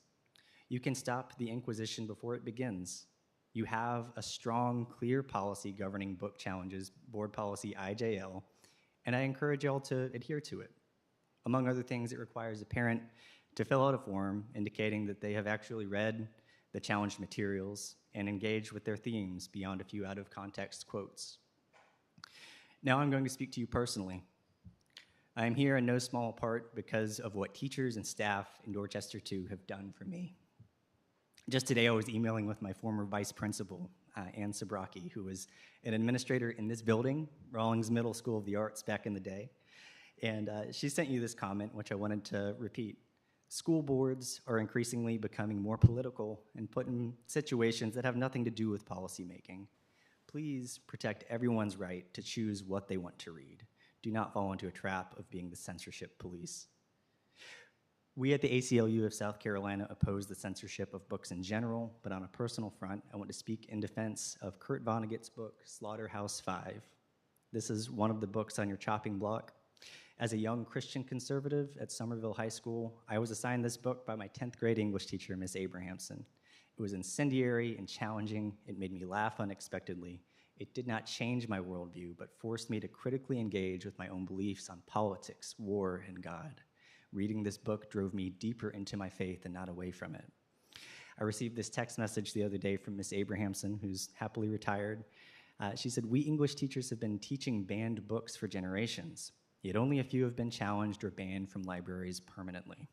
[SPEAKER 14] You can stop the inquisition before it begins. You have a strong, clear policy governing book challenges, Board Policy IJL, and I encourage y'all to adhere to it. Among other things, it requires a parent to fill out a form indicating that they have actually read the challenged materials and engaged with their themes beyond a few out-of-context quotes. Now I'm going to speak to you personally. I am here in no small part because of what teachers and staff in Dorchester 2 have done for me. Just today, I was emailing with my former vice principal, Ann Sabraki, who was an administrator in this building, Rawlings Middle School of the Arts back in the day. And she sent you this comment, which I wanted to repeat. School boards are increasingly becoming more political and put in situations that have nothing to do with policymaking. Please protect everyone's right to choose what they want to read. Do not fall into a trap of being the censorship police. We at the ACLU of South Carolina oppose the censorship of books in general, but on a personal front, I want to speak in defense of Kurt Vonnegut's book, Slaughterhouse-Five. This is one of the books on your chopping block. As a young Christian conservative at Somerville High School, I was assigned this book by my 10th grade English teacher, Miss Abrahamson. It was incendiary and challenging. It made me laugh unexpectedly. It did not change my worldview, but forced me to critically engage with my own beliefs on politics, war, and God. Reading this book drove me deeper into my faith and not away from it. I received this text message the other day from Miss Abrahamson, who's happily retired. She said, "We English teachers have been teaching banned books for generations, yet only a few have been challenged or banned from libraries permanently.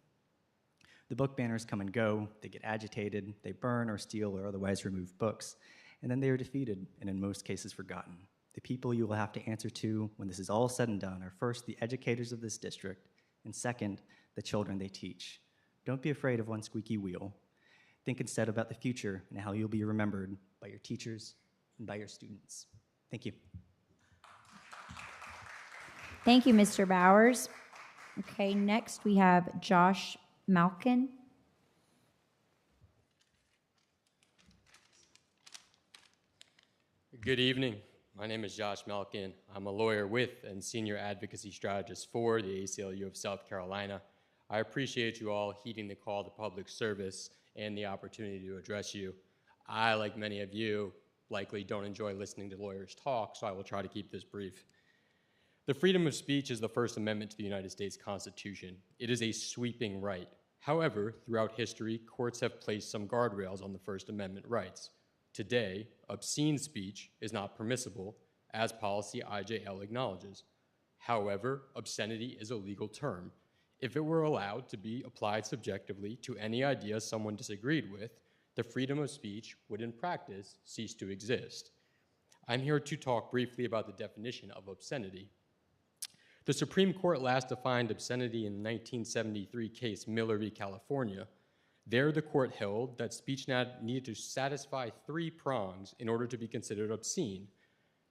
[SPEAKER 14] The book banners come and go, they get agitated, they burn or steal or otherwise remove books, and then they are defeated and in most cases forgotten. The people you will have to answer to when this is all said and done are first the educators of this district, and second, the children they teach. Don't be afraid of one squeaky wheel. Think instead about the future and how you'll be remembered by your teachers and by your students." Thank you.
[SPEAKER 1] Thank you, Mr. Bowers. Okay, next we have Josh Malkin.
[SPEAKER 15] Good evening. My name is Josh Malkin. I'm a lawyer with and senior advocacy strategist for the ACLU of South Carolina. I appreciate you all heeding the call to public service and the opportunity to address you. I, like many of you, likely don't enjoy listening to lawyers talk, so I will try to keep this brief. The freedom of speech is the First Amendment to the United States Constitution. It is a sweeping right. However, throughout history, courts have placed some guardrails on the First Amendment rights. Today, obscene speech is not permissible, as policy IJL acknowledges. However, obscenity is a legal term. If it were allowed to be applied subjectively to any idea someone disagreed with, the freedom of speech would in practice cease to exist. I'm here to talk briefly about the definition of obscenity. The Supreme Court last defined obscenity in the 1973 case Miller v. California. There, the court held that speech needed to satisfy three prongs in order to be considered obscene.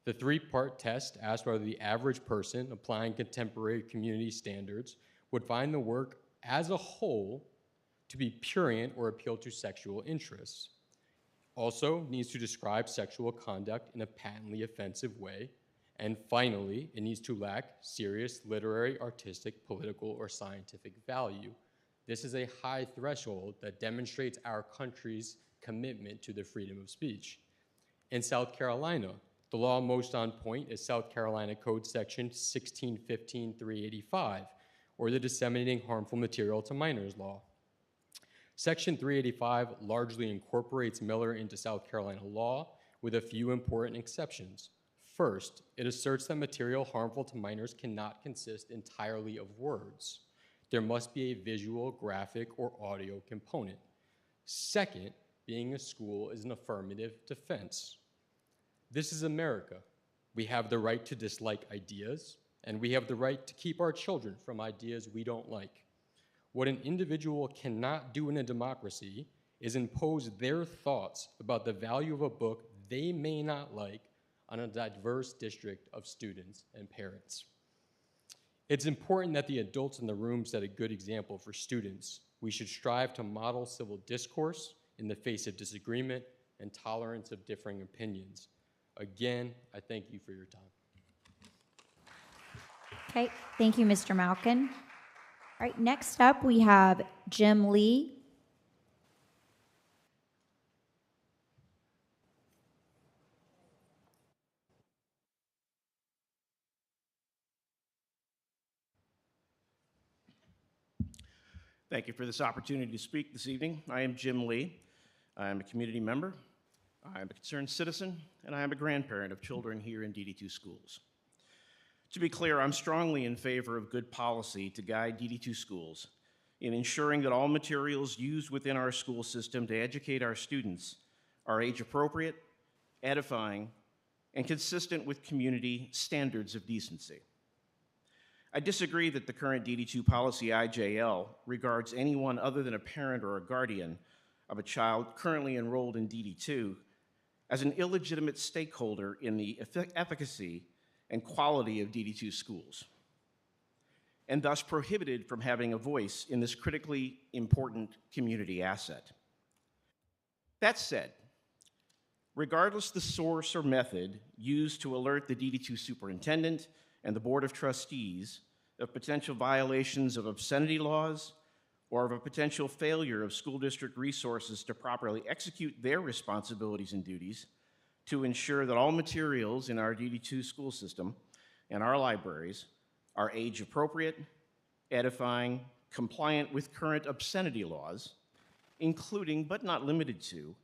[SPEAKER 15] The three-part test asked whether the average person applying contemporary community standards would find the work as a whole to be prurient or appeal to sexual interests. Also, needs to describe sexual conduct in a patently offensive way. And finally, it needs to lack serious literary, artistic, political, or scientific value. This is a high threshold that demonstrates our country's commitment to the freedom of speech. In South Carolina, the law most on point is South Carolina Code Section 1615-385, or the Disseminating Harmful Material to Minors law. Section 385 largely incorporates Miller into South Carolina law with a few important exceptions. First, it asserts that material harmful to minors cannot consist entirely of words. There must be a visual, graphic, or audio component. Second, being a school is an affirmative defense. This is America. We have the right to dislike ideas, and we have the right to keep our children from ideas we don't like. What an individual cannot do in a democracy is impose their thoughts about the value of a book they may not like on a diverse district of students and parents. It's important that the adults in the room set a good example for students. We should strive to model civil discourse in the face of disagreement and tolerance of differing opinions. Again, I thank you for your time.
[SPEAKER 1] Okay, thank you, Mr. Malkin. All right, next up, we have Jim Lee.
[SPEAKER 16] Thank you for this opportunity to speak this evening. I am Jim Lee. I am a community member, I am a concerned citizen, and I am a grandparent of children here in DD2 schools. To be clear, I'm strongly in favor of good policy to guide DD2 schools in ensuring that all materials used within our school system to educate our students are age-appropriate, edifying, and consistent with community standards of decency. I disagree that the current DD2 policy IJL regards anyone other than a parent or a guardian of a child currently enrolled in DD2 as an illegitimate stakeholder in the efficacy and quality of DD2 schools, and thus prohibited from having a voice in this critically important community asset. That said, regardless the source or method used to alert the DD2 superintendent and the Board of Trustees of potential violations of obscenity laws or of a potential failure of school district resources to properly execute their responsibilities and duties to ensure that all materials in our DD2 school system and our libraries are age appropriate, edifying, compliant with current obscenity laws, including but not limited to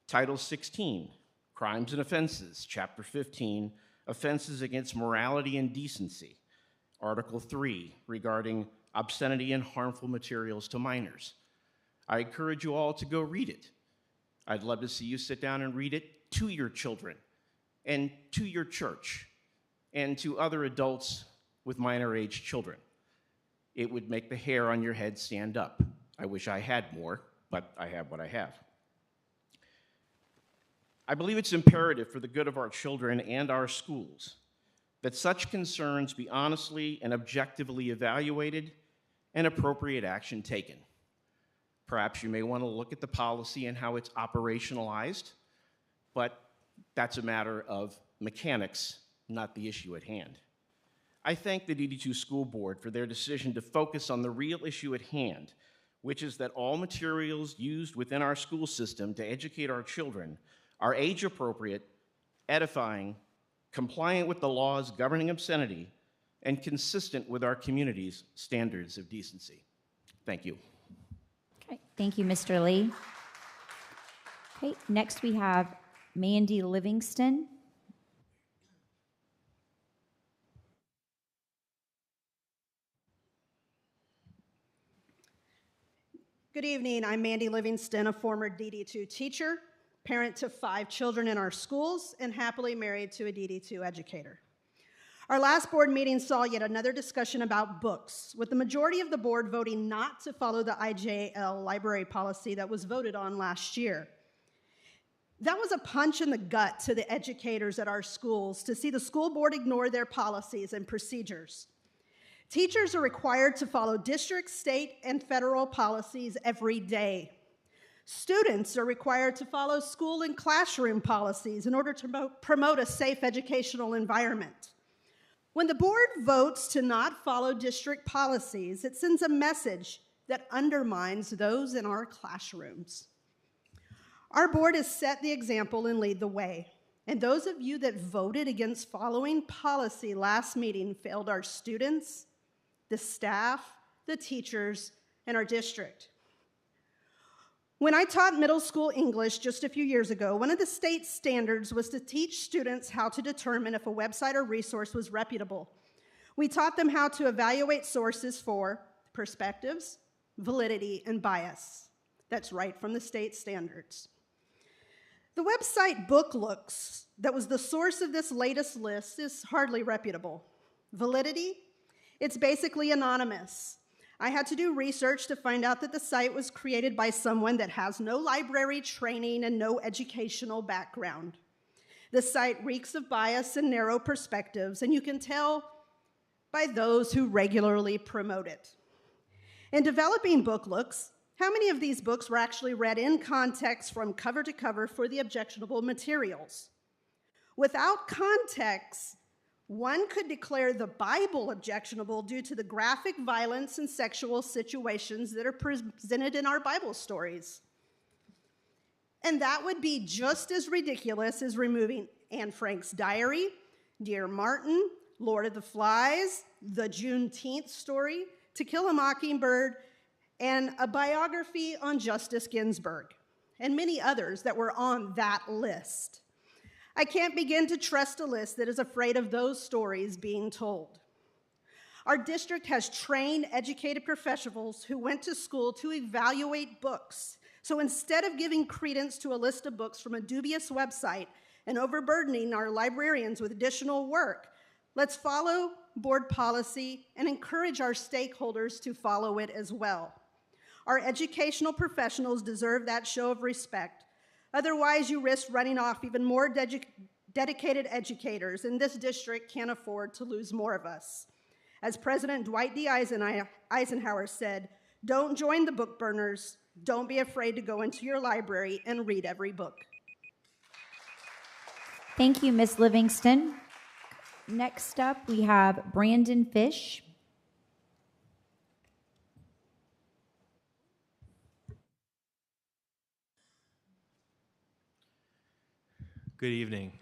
[SPEAKER 16] Title 16, Crimes and Offenses, Chapter 15, Offenses against Morality and Decency, Article 3, regarding obscenity and harmful materials to minors. I encourage you all to go read it. I'd love to see you sit down and read it to your children and to your church and to other adults with minor-aged children. It would make the hair on your head stand up. I wish I had more, but I have what I have. I believe it's imperative for the good of our children and our schools that such concerns be honestly and objectively evaluated and appropriate action taken. Perhaps you may want to look at the policy and how it's operationalized, but that's a matter of mechanics, not the issue at hand. I thank the DD2 School Board for their decision to focus on the real issue at hand, which is that all materials used within our school system to educate our children are age-appropriate, edifying, compliant with the laws governing obscenity, and consistent with our community's standards of decency. Thank you.
[SPEAKER 1] Okay, thank you, Mr. Lee. Okay, next we have Mandy Livingston.
[SPEAKER 17] Good evening. I'm Mandy Livingston, a former DD2 teacher, parent to 5 children in our schools, and happily married to a DD2 educator. Our last board meeting saw yet another discussion about books, with the majority of the board voting not to follow the IJL library policy that was voted on last year. That was a punch in the gut to the educators at our schools to see the school board ignore their policies and procedures. Teachers are required to follow district, state, and federal policies every day. Students are required to follow school and classroom policies in order to promote a safe educational environment. When the board votes to not follow district policies, it sends a message that undermines those in our classrooms. Our board has set the example and lead the way. And those of you that voted against following policy last meeting failed our students, the staff, the teachers, and our district. When I taught middle school English just a few years ago, one of the state standards was to teach students how to determine if a website or resource was reputable. We taught them how to evaluate sources for perspectives, validity, and bias. That's right from the state standards. The website BookLooks, that was the source of this latest list, is hardly reputable. Validity? It's basically anonymous. I had to do research to find out that the site was created by someone that has no library training and no educational background. The site reeks of bias and narrow perspectives, and you can tell by those who regularly promote it. In developing BookLooks, How many of these books were actually read in context from cover to cover for the objectionable materials? Without context, one could declare the Bible objectionable due to the graphic violence and sexual situations that are presented in our Bible stories. And that would be just as ridiculous as removing Anne Frank's diary, Dear Martin, Lord of the Flies, the Juneteenth story, To Kill a Mockingbird, and a biography on Justice Ginsburg, and many others that were on that list. I can't begin to trust a list that is afraid of those stories being told. Our district has trained, educated professionals who went to school to evaluate books. So instead of giving credence to a list of books from a dubious website and overburdening our librarians with additional work, let's follow board policy and encourage our stakeholders to follow it as well. Our educational professionals deserve that show of respect. Otherwise, you risk running off even more dedicated educators, and this district can't afford to lose more of us. As President Dwight D. Eisenhower said, don't join the book burners. Don't be afraid to go into your library and read every book.
[SPEAKER 1] Thank you, Ms. Livingston. Next up, we have Brandon Fish.
[SPEAKER 15] Good evening.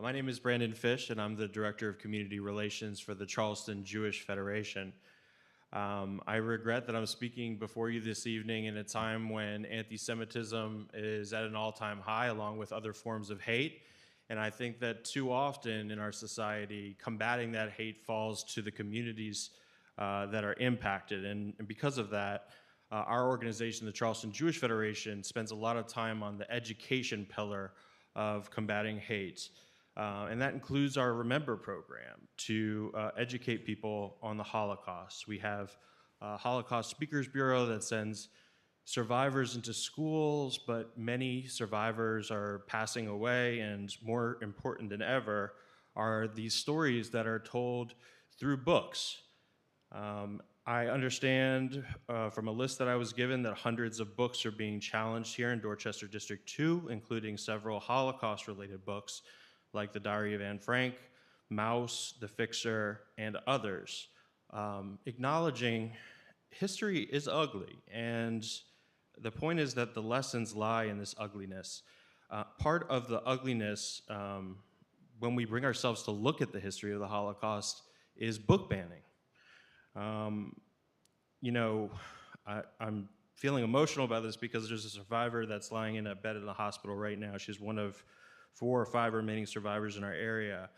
[SPEAKER 15] My name is Brandon Fish, and I'm the Director of Community Relations for the Charleston Jewish Federation. I regret that I'm speaking before you this evening in a time when anti-Semitism is at an all-time high, along with other forms of hate. And I think that too often in our society, combating that hate falls to the communities that are impacted. And because of that, our organization, the Charleston Jewish Federation, spends a lot of time on the education pillar of combating hate. And that includes our Remember program to educate people on the Holocaust. We have a Holocaust Speakers Bureau that sends survivors into schools, but many survivors are passing away, and more important than ever are these stories that are told through books. I understand from a list that I was given that hundreds of books are being challenged here in Dorchester District 2, including several Holocaust-related books like The Diary of Anne Frank, Mouse, The Fixer, and others. Acknowledging history is ugly, and the point is that the lessons lie in this ugliness. Part of the ugliness, when we bring ourselves to look at the history of the Holocaust, is book banning. I'm feeling emotional about this because there's a survivor that's lying in a bed in the hospital right now. She's one of 4 or 5 remaining survivors in our area.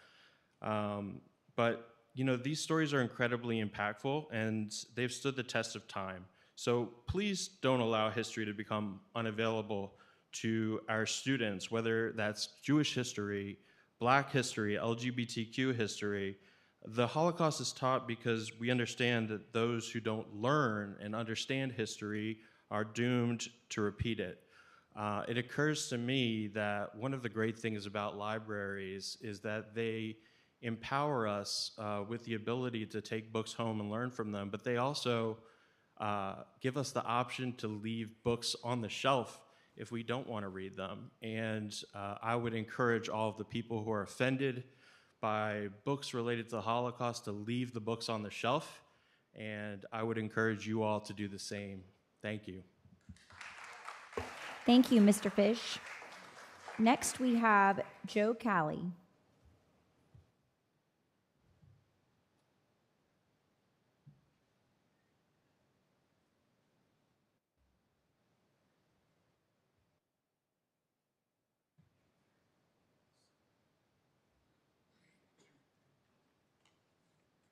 [SPEAKER 15] But these stories are incredibly impactful, and they've stood the test of time. So please don't allow history to become unavailable to our students, whether that's Jewish history, Black history, LGBTQ history. The Holocaust is taught because we understand that those who don't learn and understand history are doomed to repeat it. It occurs to me that one of the great things about libraries is that they empower us with the ability to take books home and learn from them, but they also give us the option to leave books on the shelf if we don't want to read them. And I would encourage all of the people who are offended by books related to the Holocaust to leave the books on the shelf, and I would encourage you all to do the same. Thank you.
[SPEAKER 1] Thank you, Mr. Fish. Next, we have Joe Calley.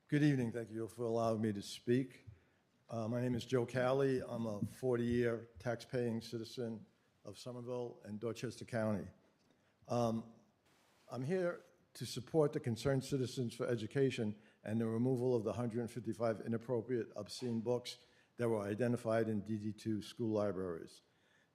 [SPEAKER 18] Good evening. Thank you for allowing me to speak. My name is Joe Calley. I'm a 40-year tax-paying citizen of Somerville and Dorchester County. I'm here to support the Concerned Citizens for Education and the removal of the 155 inappropriate, obscene books that were identified in DD2 school libraries.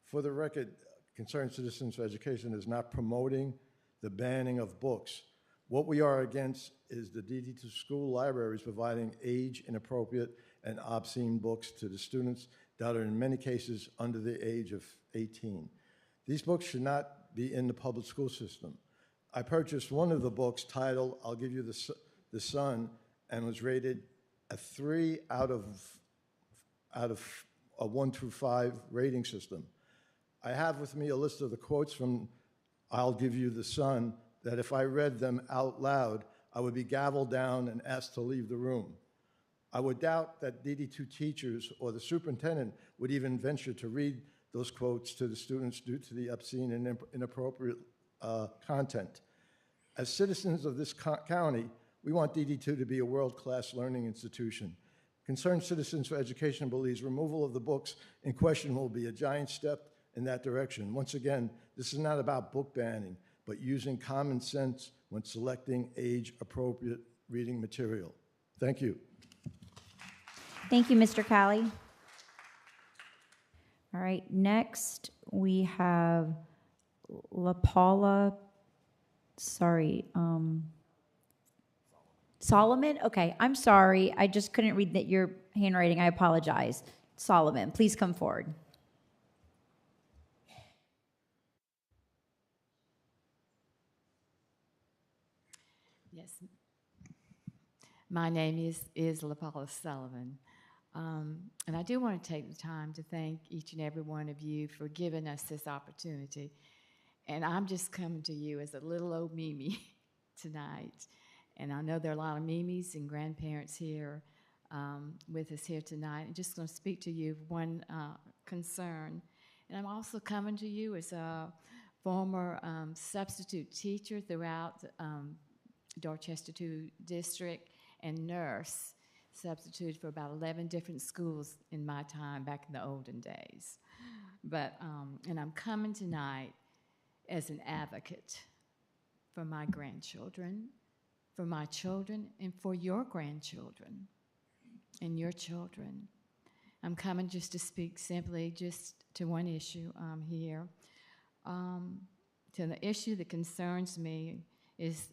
[SPEAKER 18] For the record, Concerned Citizens for Education is not promoting the banning of books. What we are against is the DD2 school libraries providing age-inappropriate and obscene books to the students that are in many cases under the age of 18. These books should not be in the public school system. I purchased one of the books titled I'll Give You the Sun and was rated a 3 out of a 1 through 5 rating system. I have with me a list of the quotes from I'll Give You the Sun that if I read them out loud, I would be gavelled down and asked to leave the room. I would doubt that DD2 teachers or the superintendent would even venture to read those quotes to the students due to the obscene and inappropriate content. As citizens of this county, we want DD2 to be a world-class learning institution. Concerned Citizens for Education believes removal of the books in question will be a giant step in that direction. Once again, this is not about book banning, but using common sense when selecting age-appropriate reading material. Thank you.
[SPEAKER 1] Thank you, Mr. Callie. All right, next we have La Paula, Solomon? Okay, I'm sorry. I just couldn't read your handwriting. I apologize. Solomon, please come forward.
[SPEAKER 19] Yes. My name is La Paula Sullivan. And I do want to take the time to thank each and every one of you for giving us this opportunity. And I'm just coming to you as a little old Mimi tonight. And I know there are a lot of Mimis and grandparents here with us here tonight. I'm just going to speak to you of one concern. And I'm also coming to you as a former substitute teacher throughout Dorchester 2 District and nurse. Substituted for about 11 different schools in my time back in the olden days. But, and I'm coming tonight as an advocate for my grandchildren, for my children, and for your grandchildren and your children. I'm coming just to speak simply just to one issue here. To the issue that concerns me is,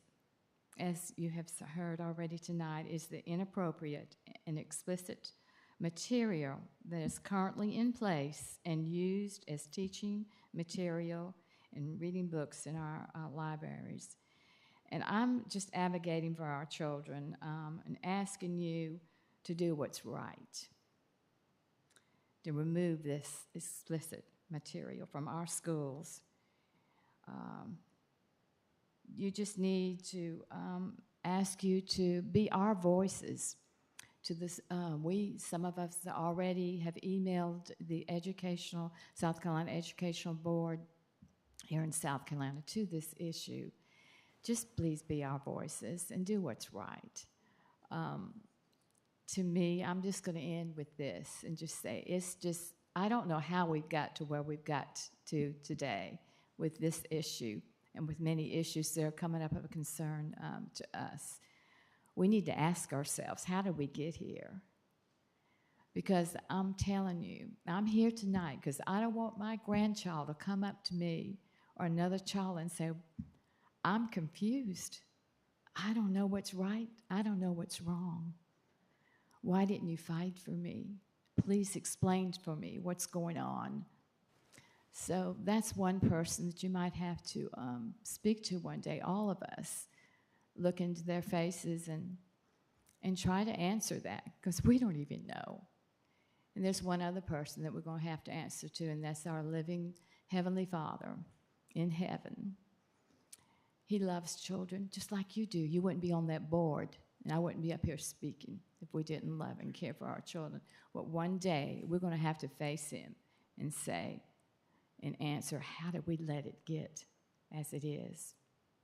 [SPEAKER 19] as you have heard already tonight, is the inappropriate and explicit material that is currently in place and used as teaching material and reading books in our libraries. And I'm just advocating for our children and asking you to do what's right, to remove this explicit material from our schools. You just need to ask you to be our voices to this. Some of us already have emailed the South Carolina Educational Board here in South Carolina to this issue. Just please be our voices and do what's right. To me, I'm just going to end with this and just say, I don't know how we've got to where we've got to today with this issue. And with many issues that are coming up of a concern to us. We need to ask ourselves, how did we get here? Because I'm telling you, I'm here tonight because I don't want my grandchild to come up to me or another child and say, I'm confused. I don't know what's right. I don't know what's wrong. Why didn't you fight for me? Please explain for me what's going on. So that's one person that you might have to speak to one day, all of us. Look into their faces and try to answer that, because we don't even know. And there's one other person that we're going to have to answer to, and that's our living Heavenly Father in heaven. He loves children just like you do. You wouldn't be on that board, and I wouldn't be up here speaking if we didn't love and care for our children. But one day, we're going to have to face Him and say, and answer, how did we let it get as it is?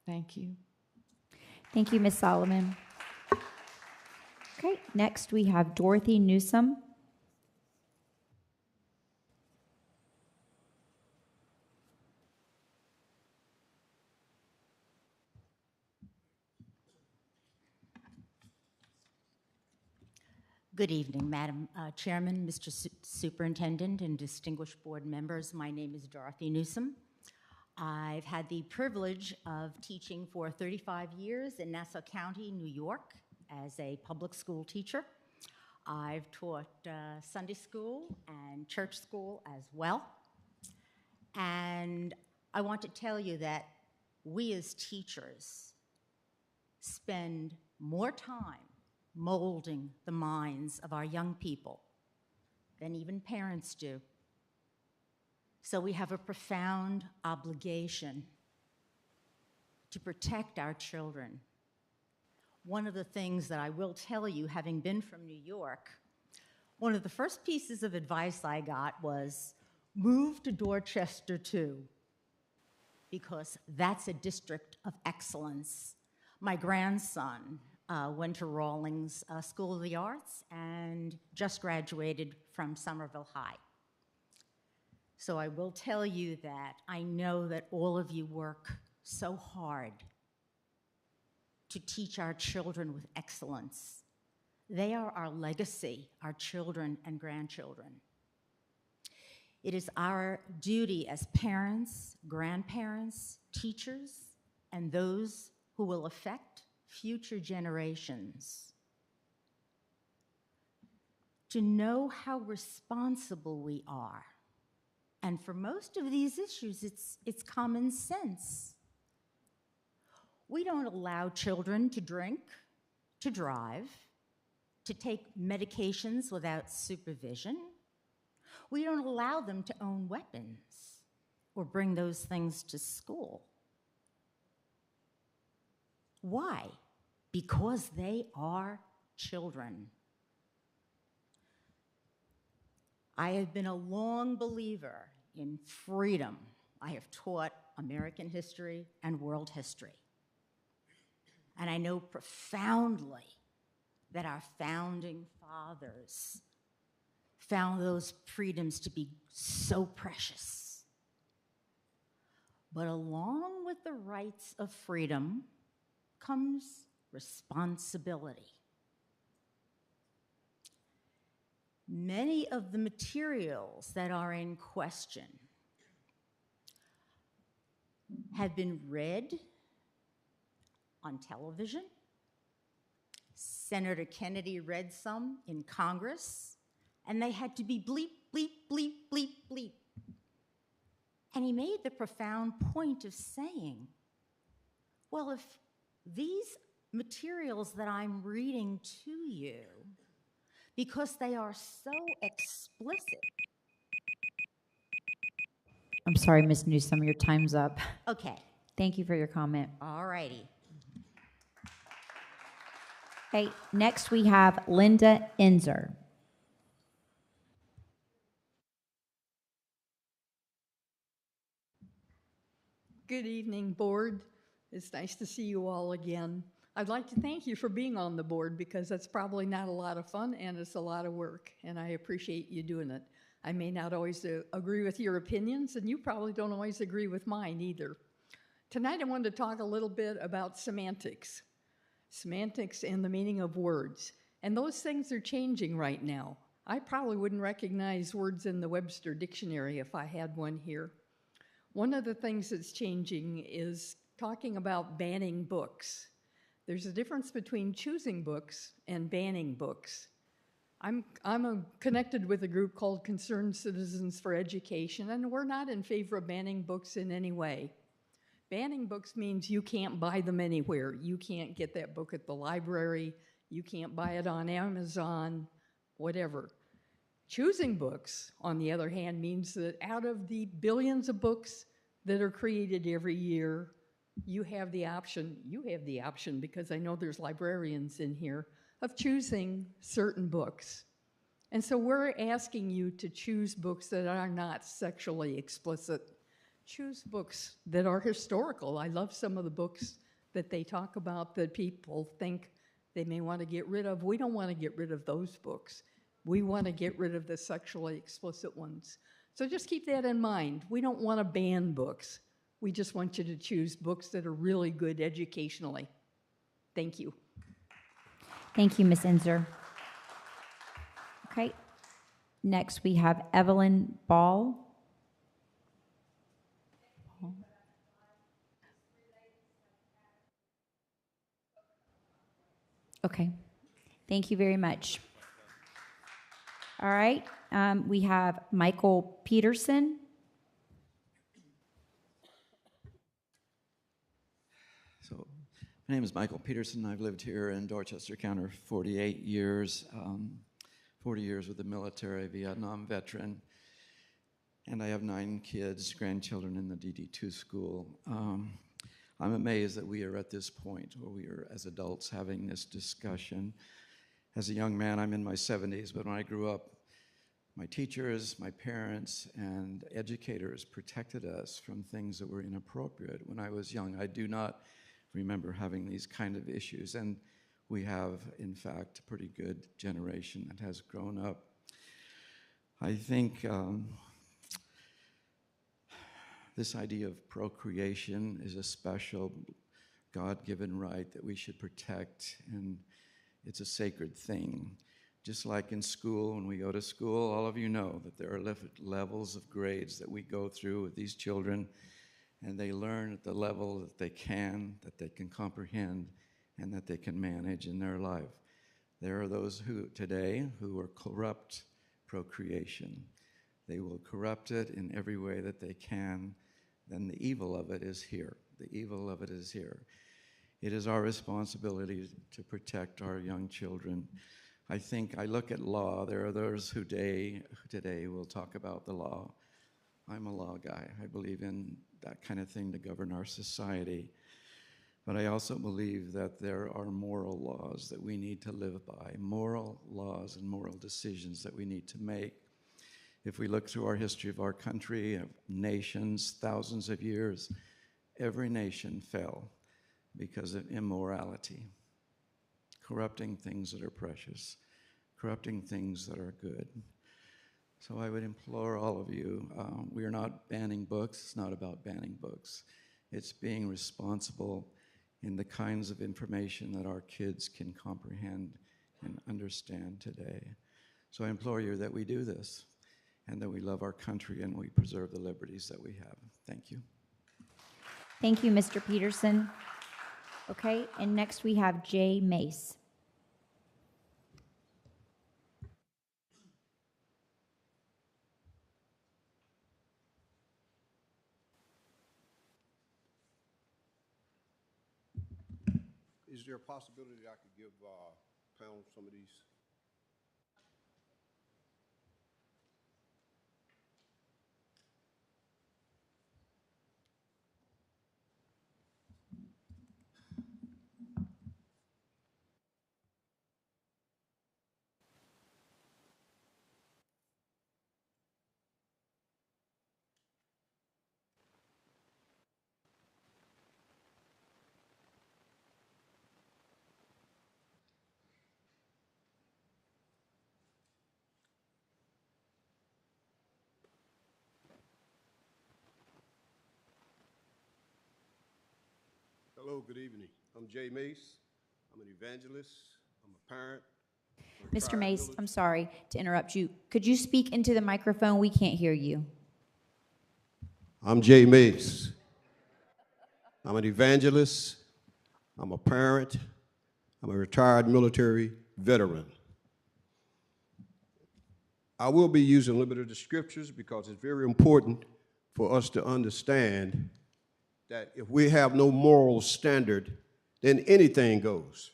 [SPEAKER 19] Thank you.
[SPEAKER 1] Thank you, Ms. Solomon. Okay, next we have Dorothy Newsom.
[SPEAKER 20] Good evening, Madam Chairman, Mr. Superintendent, and distinguished board members. My name is Dorothy Newsom. I've had the privilege of teaching for 35 years in Nassau County, New York, as a public school teacher. I've taught Sunday school and church school as well. And I want to tell you that we as teachers spend more time molding the minds of our young people than even parents do. So we have a profound obligation to protect our children. One of the things that I will tell you, having been from New York, one of the first pieces of advice I got was, move to Dorchester too, because that's a district of excellence. My grandson went to Rawlings School of the Arts and just graduated from Somerville High. So I will tell you that I know that all of you work so hard to teach our children with excellence. They are our legacy, our children and grandchildren. It is our duty as parents, grandparents, teachers, and those who will affect future generations to know how responsible we are. And for most of these issues, it's common sense. We don't allow children to drink, to drive, to take medications without supervision. We don't allow them to own weapons or bring those things to school. Why? Because they are children. I have been a long believer in freedom. I have taught American history and world history. And I know profoundly that our founding fathers found those freedoms to be so precious. But along with the rights of freedom comes responsibility. Many of the materials that are in question have been read on television. Senator Kennedy read some in Congress, and they had to be bleep, bleep, bleep, bleep, bleep. And he made the profound point of saying, well, if these materials that I'm reading to you, because they are so explicit.
[SPEAKER 1] I'm sorry, Ms. Newsom, your time's up.
[SPEAKER 20] Okay.
[SPEAKER 1] Thank you for your comment.
[SPEAKER 20] All righty.
[SPEAKER 1] Okay, next we have Linda Enzer.
[SPEAKER 21] Good evening, board. It's nice to see you all again. I'd like to thank you for being on the board because that's probably not a lot of fun and it's a lot of work, and I appreciate you doing it. I may not always agree with your opinions, and you probably don't always agree with mine either. Tonight I wanted to talk a little bit about semantics. Semantics and the meaning of words. And those things are changing right now. I probably wouldn't recognize words in the Webster Dictionary if I had one here. One of the things that's changing is talking about banning books. There's a difference between choosing books and banning books. I'm connected with a group called Concerned Citizens for Education, and we're not in favor of banning books in any way. Banning books means you can't buy them anywhere. You can't get that book at the library. You can't buy it on Amazon, whatever. Choosing books, on the other hand, means that out of the billions of books that are created every year, you have the option because I know there's librarians in here, of choosing certain books. And so we're asking you to choose books that are not sexually explicit. Choose books that are historical. I love some of the books that they talk about that people think they may want to get rid of. We don't want to get rid of those books. We want to get rid of the sexually explicit ones. So just keep that in mind. We don't want to ban books. We just want you to choose books that are really good educationally. Thank you.
[SPEAKER 1] Thank you, Ms. Enzer. Okay. Next, we have Evelyn Ball. Okay. Thank you very much. All right, we have Michael Peterson.
[SPEAKER 3] So, my name is Michael Peterson. I've lived here in Dorchester County 48 years, 40 years with the military, Vietnam veteran, and I have 9 kids, grandchildren in the DD2 school. I'm amazed that we are at this point where we are, as adults, having this discussion. As a young man, I'm in my 70s, but when I grew up, my teachers, my parents, and educators protected us from things that were inappropriate. When I was young, I do not remember having these kind of issues, and we have, in fact, a pretty good generation that has grown up. I think this idea of procreation is a special God-given right that we should protect, and it's a sacred thing. Just like in school, when we go to school, all of you know that there are levels of grades that we go through with these children, and they learn at the level that they can comprehend, and that they can manage in their life. There are those who today who are corrupt procreation. They will corrupt it in every way that they can. Then the evil of it is here. The evil of it is here. It is our responsibility to protect our young children. I think I look at law. There are those who today will talk about the law. I'm a law guy. I believe in that kind of thing to govern our society. But I also believe that there are moral laws that we need to live by, moral laws and moral decisions that we need to make. If we look through our history of our country, of nations, thousands of years, every nation fell because of immorality, corrupting things that are precious, corrupting things that are good. So I would implore all of you, we are not banning books. It's not about banning books. It's being responsible in the kinds of information that our kids can comprehend and understand today. So I implore you that we do this, and that we love our country and we preserve the liberties that we have. Thank you.
[SPEAKER 1] Thank you, Mr. Peterson. Okay, and next we have Jay Mace.
[SPEAKER 22] Is there a possibility that I could give Pound some of these? Hello, good evening. I'm Jay Mace. I'm an evangelist. I'm a parent.
[SPEAKER 1] Mr. Mace, I'm sorry to interrupt you. Could you speak into the microphone? We can't hear you.
[SPEAKER 22] I'm Jay Mace. I'm an evangelist. I'm a parent. I'm a retired military veteran. I will be using a little bit of the scriptures because it's very important for us to understand that if we have no moral standard, then anything goes.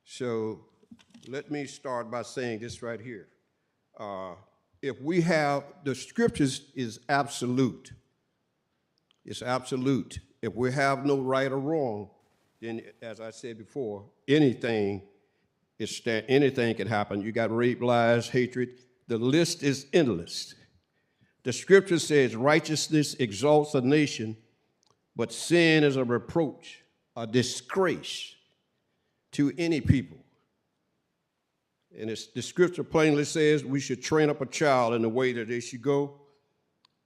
[SPEAKER 22] So let me start by saying this right here. If we have, the scriptures is absolute. It's absolute. If we have no right or wrong, then as I said before, anything can happen. You got rape, lies, hatred. The list is endless. The scripture says righteousness exalts a nation, but sin is a reproach, a disgrace to any people. And the scripture plainly says we should train up a child in the way that they should go,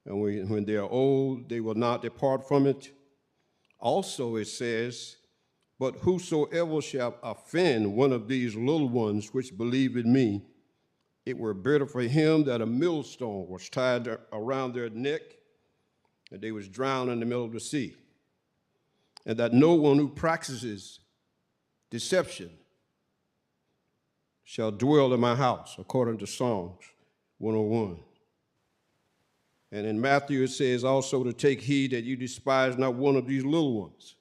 [SPEAKER 22] and when they are old, they will not depart from it. Also it says, but whosoever shall offend one of these little ones which believe in me, it were better for him that a millstone was tied around their neck and they was drowned in the middle of the sea. And that no one who practices deception shall dwell in my house, according to Psalms 101. And in Matthew it says also to take heed that you despise not one of these little ones.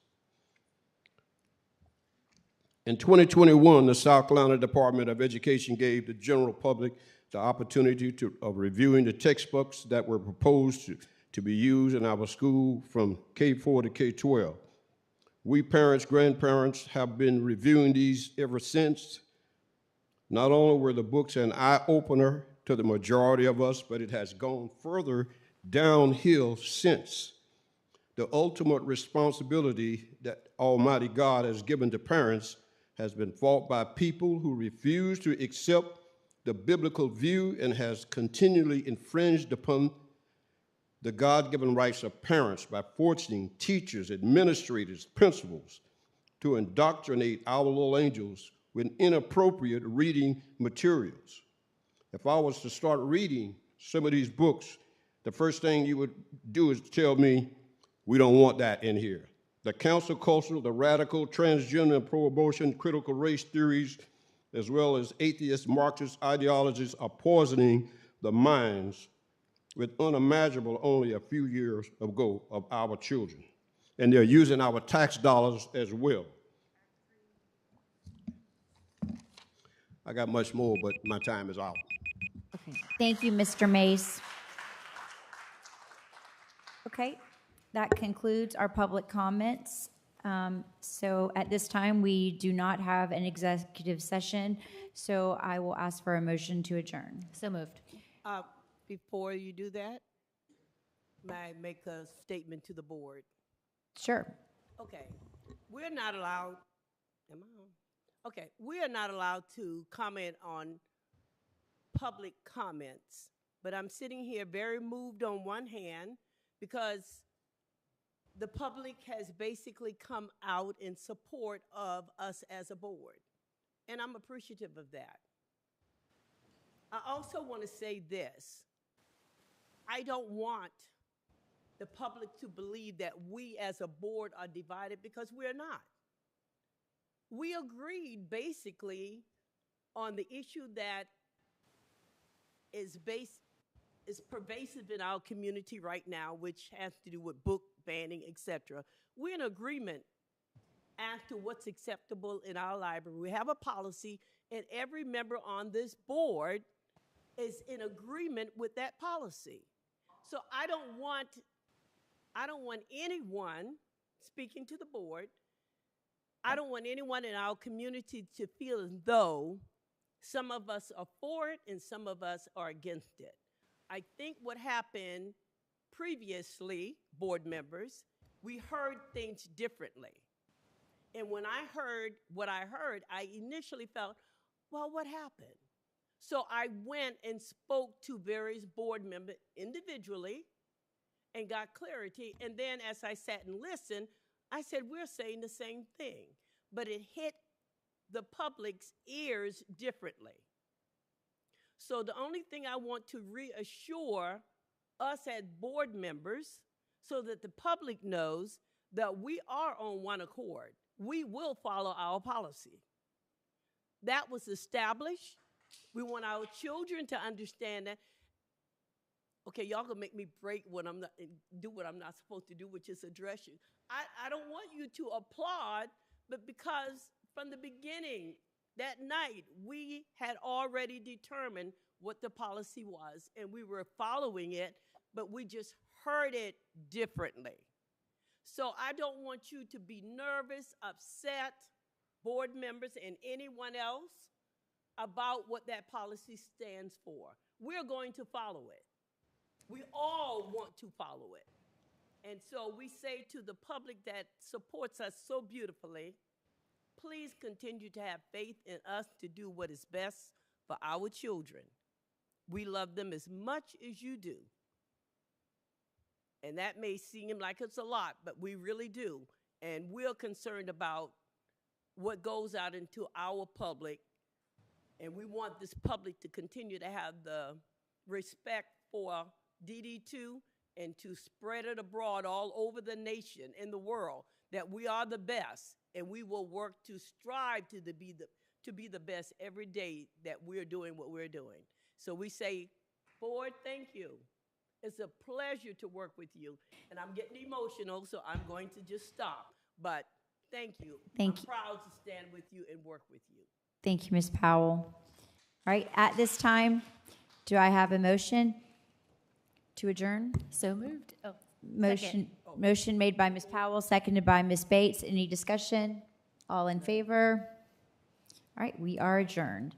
[SPEAKER 22] In 2021, the South Carolina Department of Education gave the general public the opportunity of reviewing the textbooks that were proposed to be used in our school from K-4 to K-12. We parents, grandparents have been reviewing these ever since. Not only were the books an eye-opener to the majority of us, but it has gone further downhill since. The ultimate responsibility that Almighty God has given to parents has been fought by people who refuse to accept the biblical view and has continually infringed upon the God-given rights of parents by forcing teachers, administrators, principals to indoctrinate our little angels with inappropriate reading materials. If I was to start reading some of these books, the first thing you would do is tell me, we don't want that in here. The cancel culture, the radical, transgender, and pro-abortion, critical race theories, as well as atheist Marxist ideologies are poisoning the minds with unimaginable only a few years ago of our children. And they're using our tax dollars as well. I got much more, but my time is out.
[SPEAKER 1] Okay. Thank you, Mr. Mace. Okay, that concludes our public comments. So at this time, we do not have an executive session, so I will ask for a motion to adjourn.
[SPEAKER 2] So moved.
[SPEAKER 11] Before you do that, may I make a statement to the board?
[SPEAKER 1] Sure.
[SPEAKER 11] Okay, we're not allowed, am I on? Okay, we are not allowed to comment on public comments, but I'm sitting here very moved on one hand because the public has basically come out in support of us as a board, and I'm appreciative of that. I also want to say this. I don't want the public to believe that we as a board are divided, because we're not. We agreed basically on the issue that is pervasive in our community right now, which has to do with book banning, etc. We're in agreement as to what's acceptable in our library. We have a policy, and every member on this board is in agreement with that policy. So I don't want anyone, speaking to the board, I don't want anyone in our community to feel as though some of us are for it and some of us are against it. I think what happened previously, board members, we heard things differently. And when I heard what I heard, I initially felt, well, what happened? So I went and spoke to various board members individually and got clarity. And then as I sat and listened, I said, we're saying the same thing, but it hit the public's ears differently. So the only thing I want to reassure us as board members, so that the public knows that we are on one accord. We will follow our policy. That was established. We want our children to understand that. Okay, y'all gonna make me break what I'm not, do what I'm not supposed to do, which is address you. I don't want you to applaud, but because from the beginning, that night, we had already determined what the policy was, and we were following it, but we just heard it differently. So I don't want you to be nervous, upset, board members and anyone else, about what that policy stands for. We're going to follow it. We all want to follow it. And so we say to the public that supports us so beautifully, please continue to have faith in us to do what is best for our children. We love them as much as you do. And that may seem like it's a lot, but we really do. And we're concerned about what goes out into our public. And we want this public to continue to have the respect for DD2 and to spread it abroad all over the nation and the world that we are the best, and we will work to strive to to be the best every day that we're doing what we're doing. So we say, board, thank you. It's a pleasure to work with you. And I'm getting emotional, so I'm going to just stop. But thank you. I'm proud to stand with you and work with you.
[SPEAKER 1] Thank you, Ms. Powell. All right, at this time, do I have a motion to adjourn?
[SPEAKER 2] So moved. Oh,
[SPEAKER 1] Motion made by Ms. Powell, seconded by Ms. Bates. Any discussion? All in favor? All right, we are adjourned.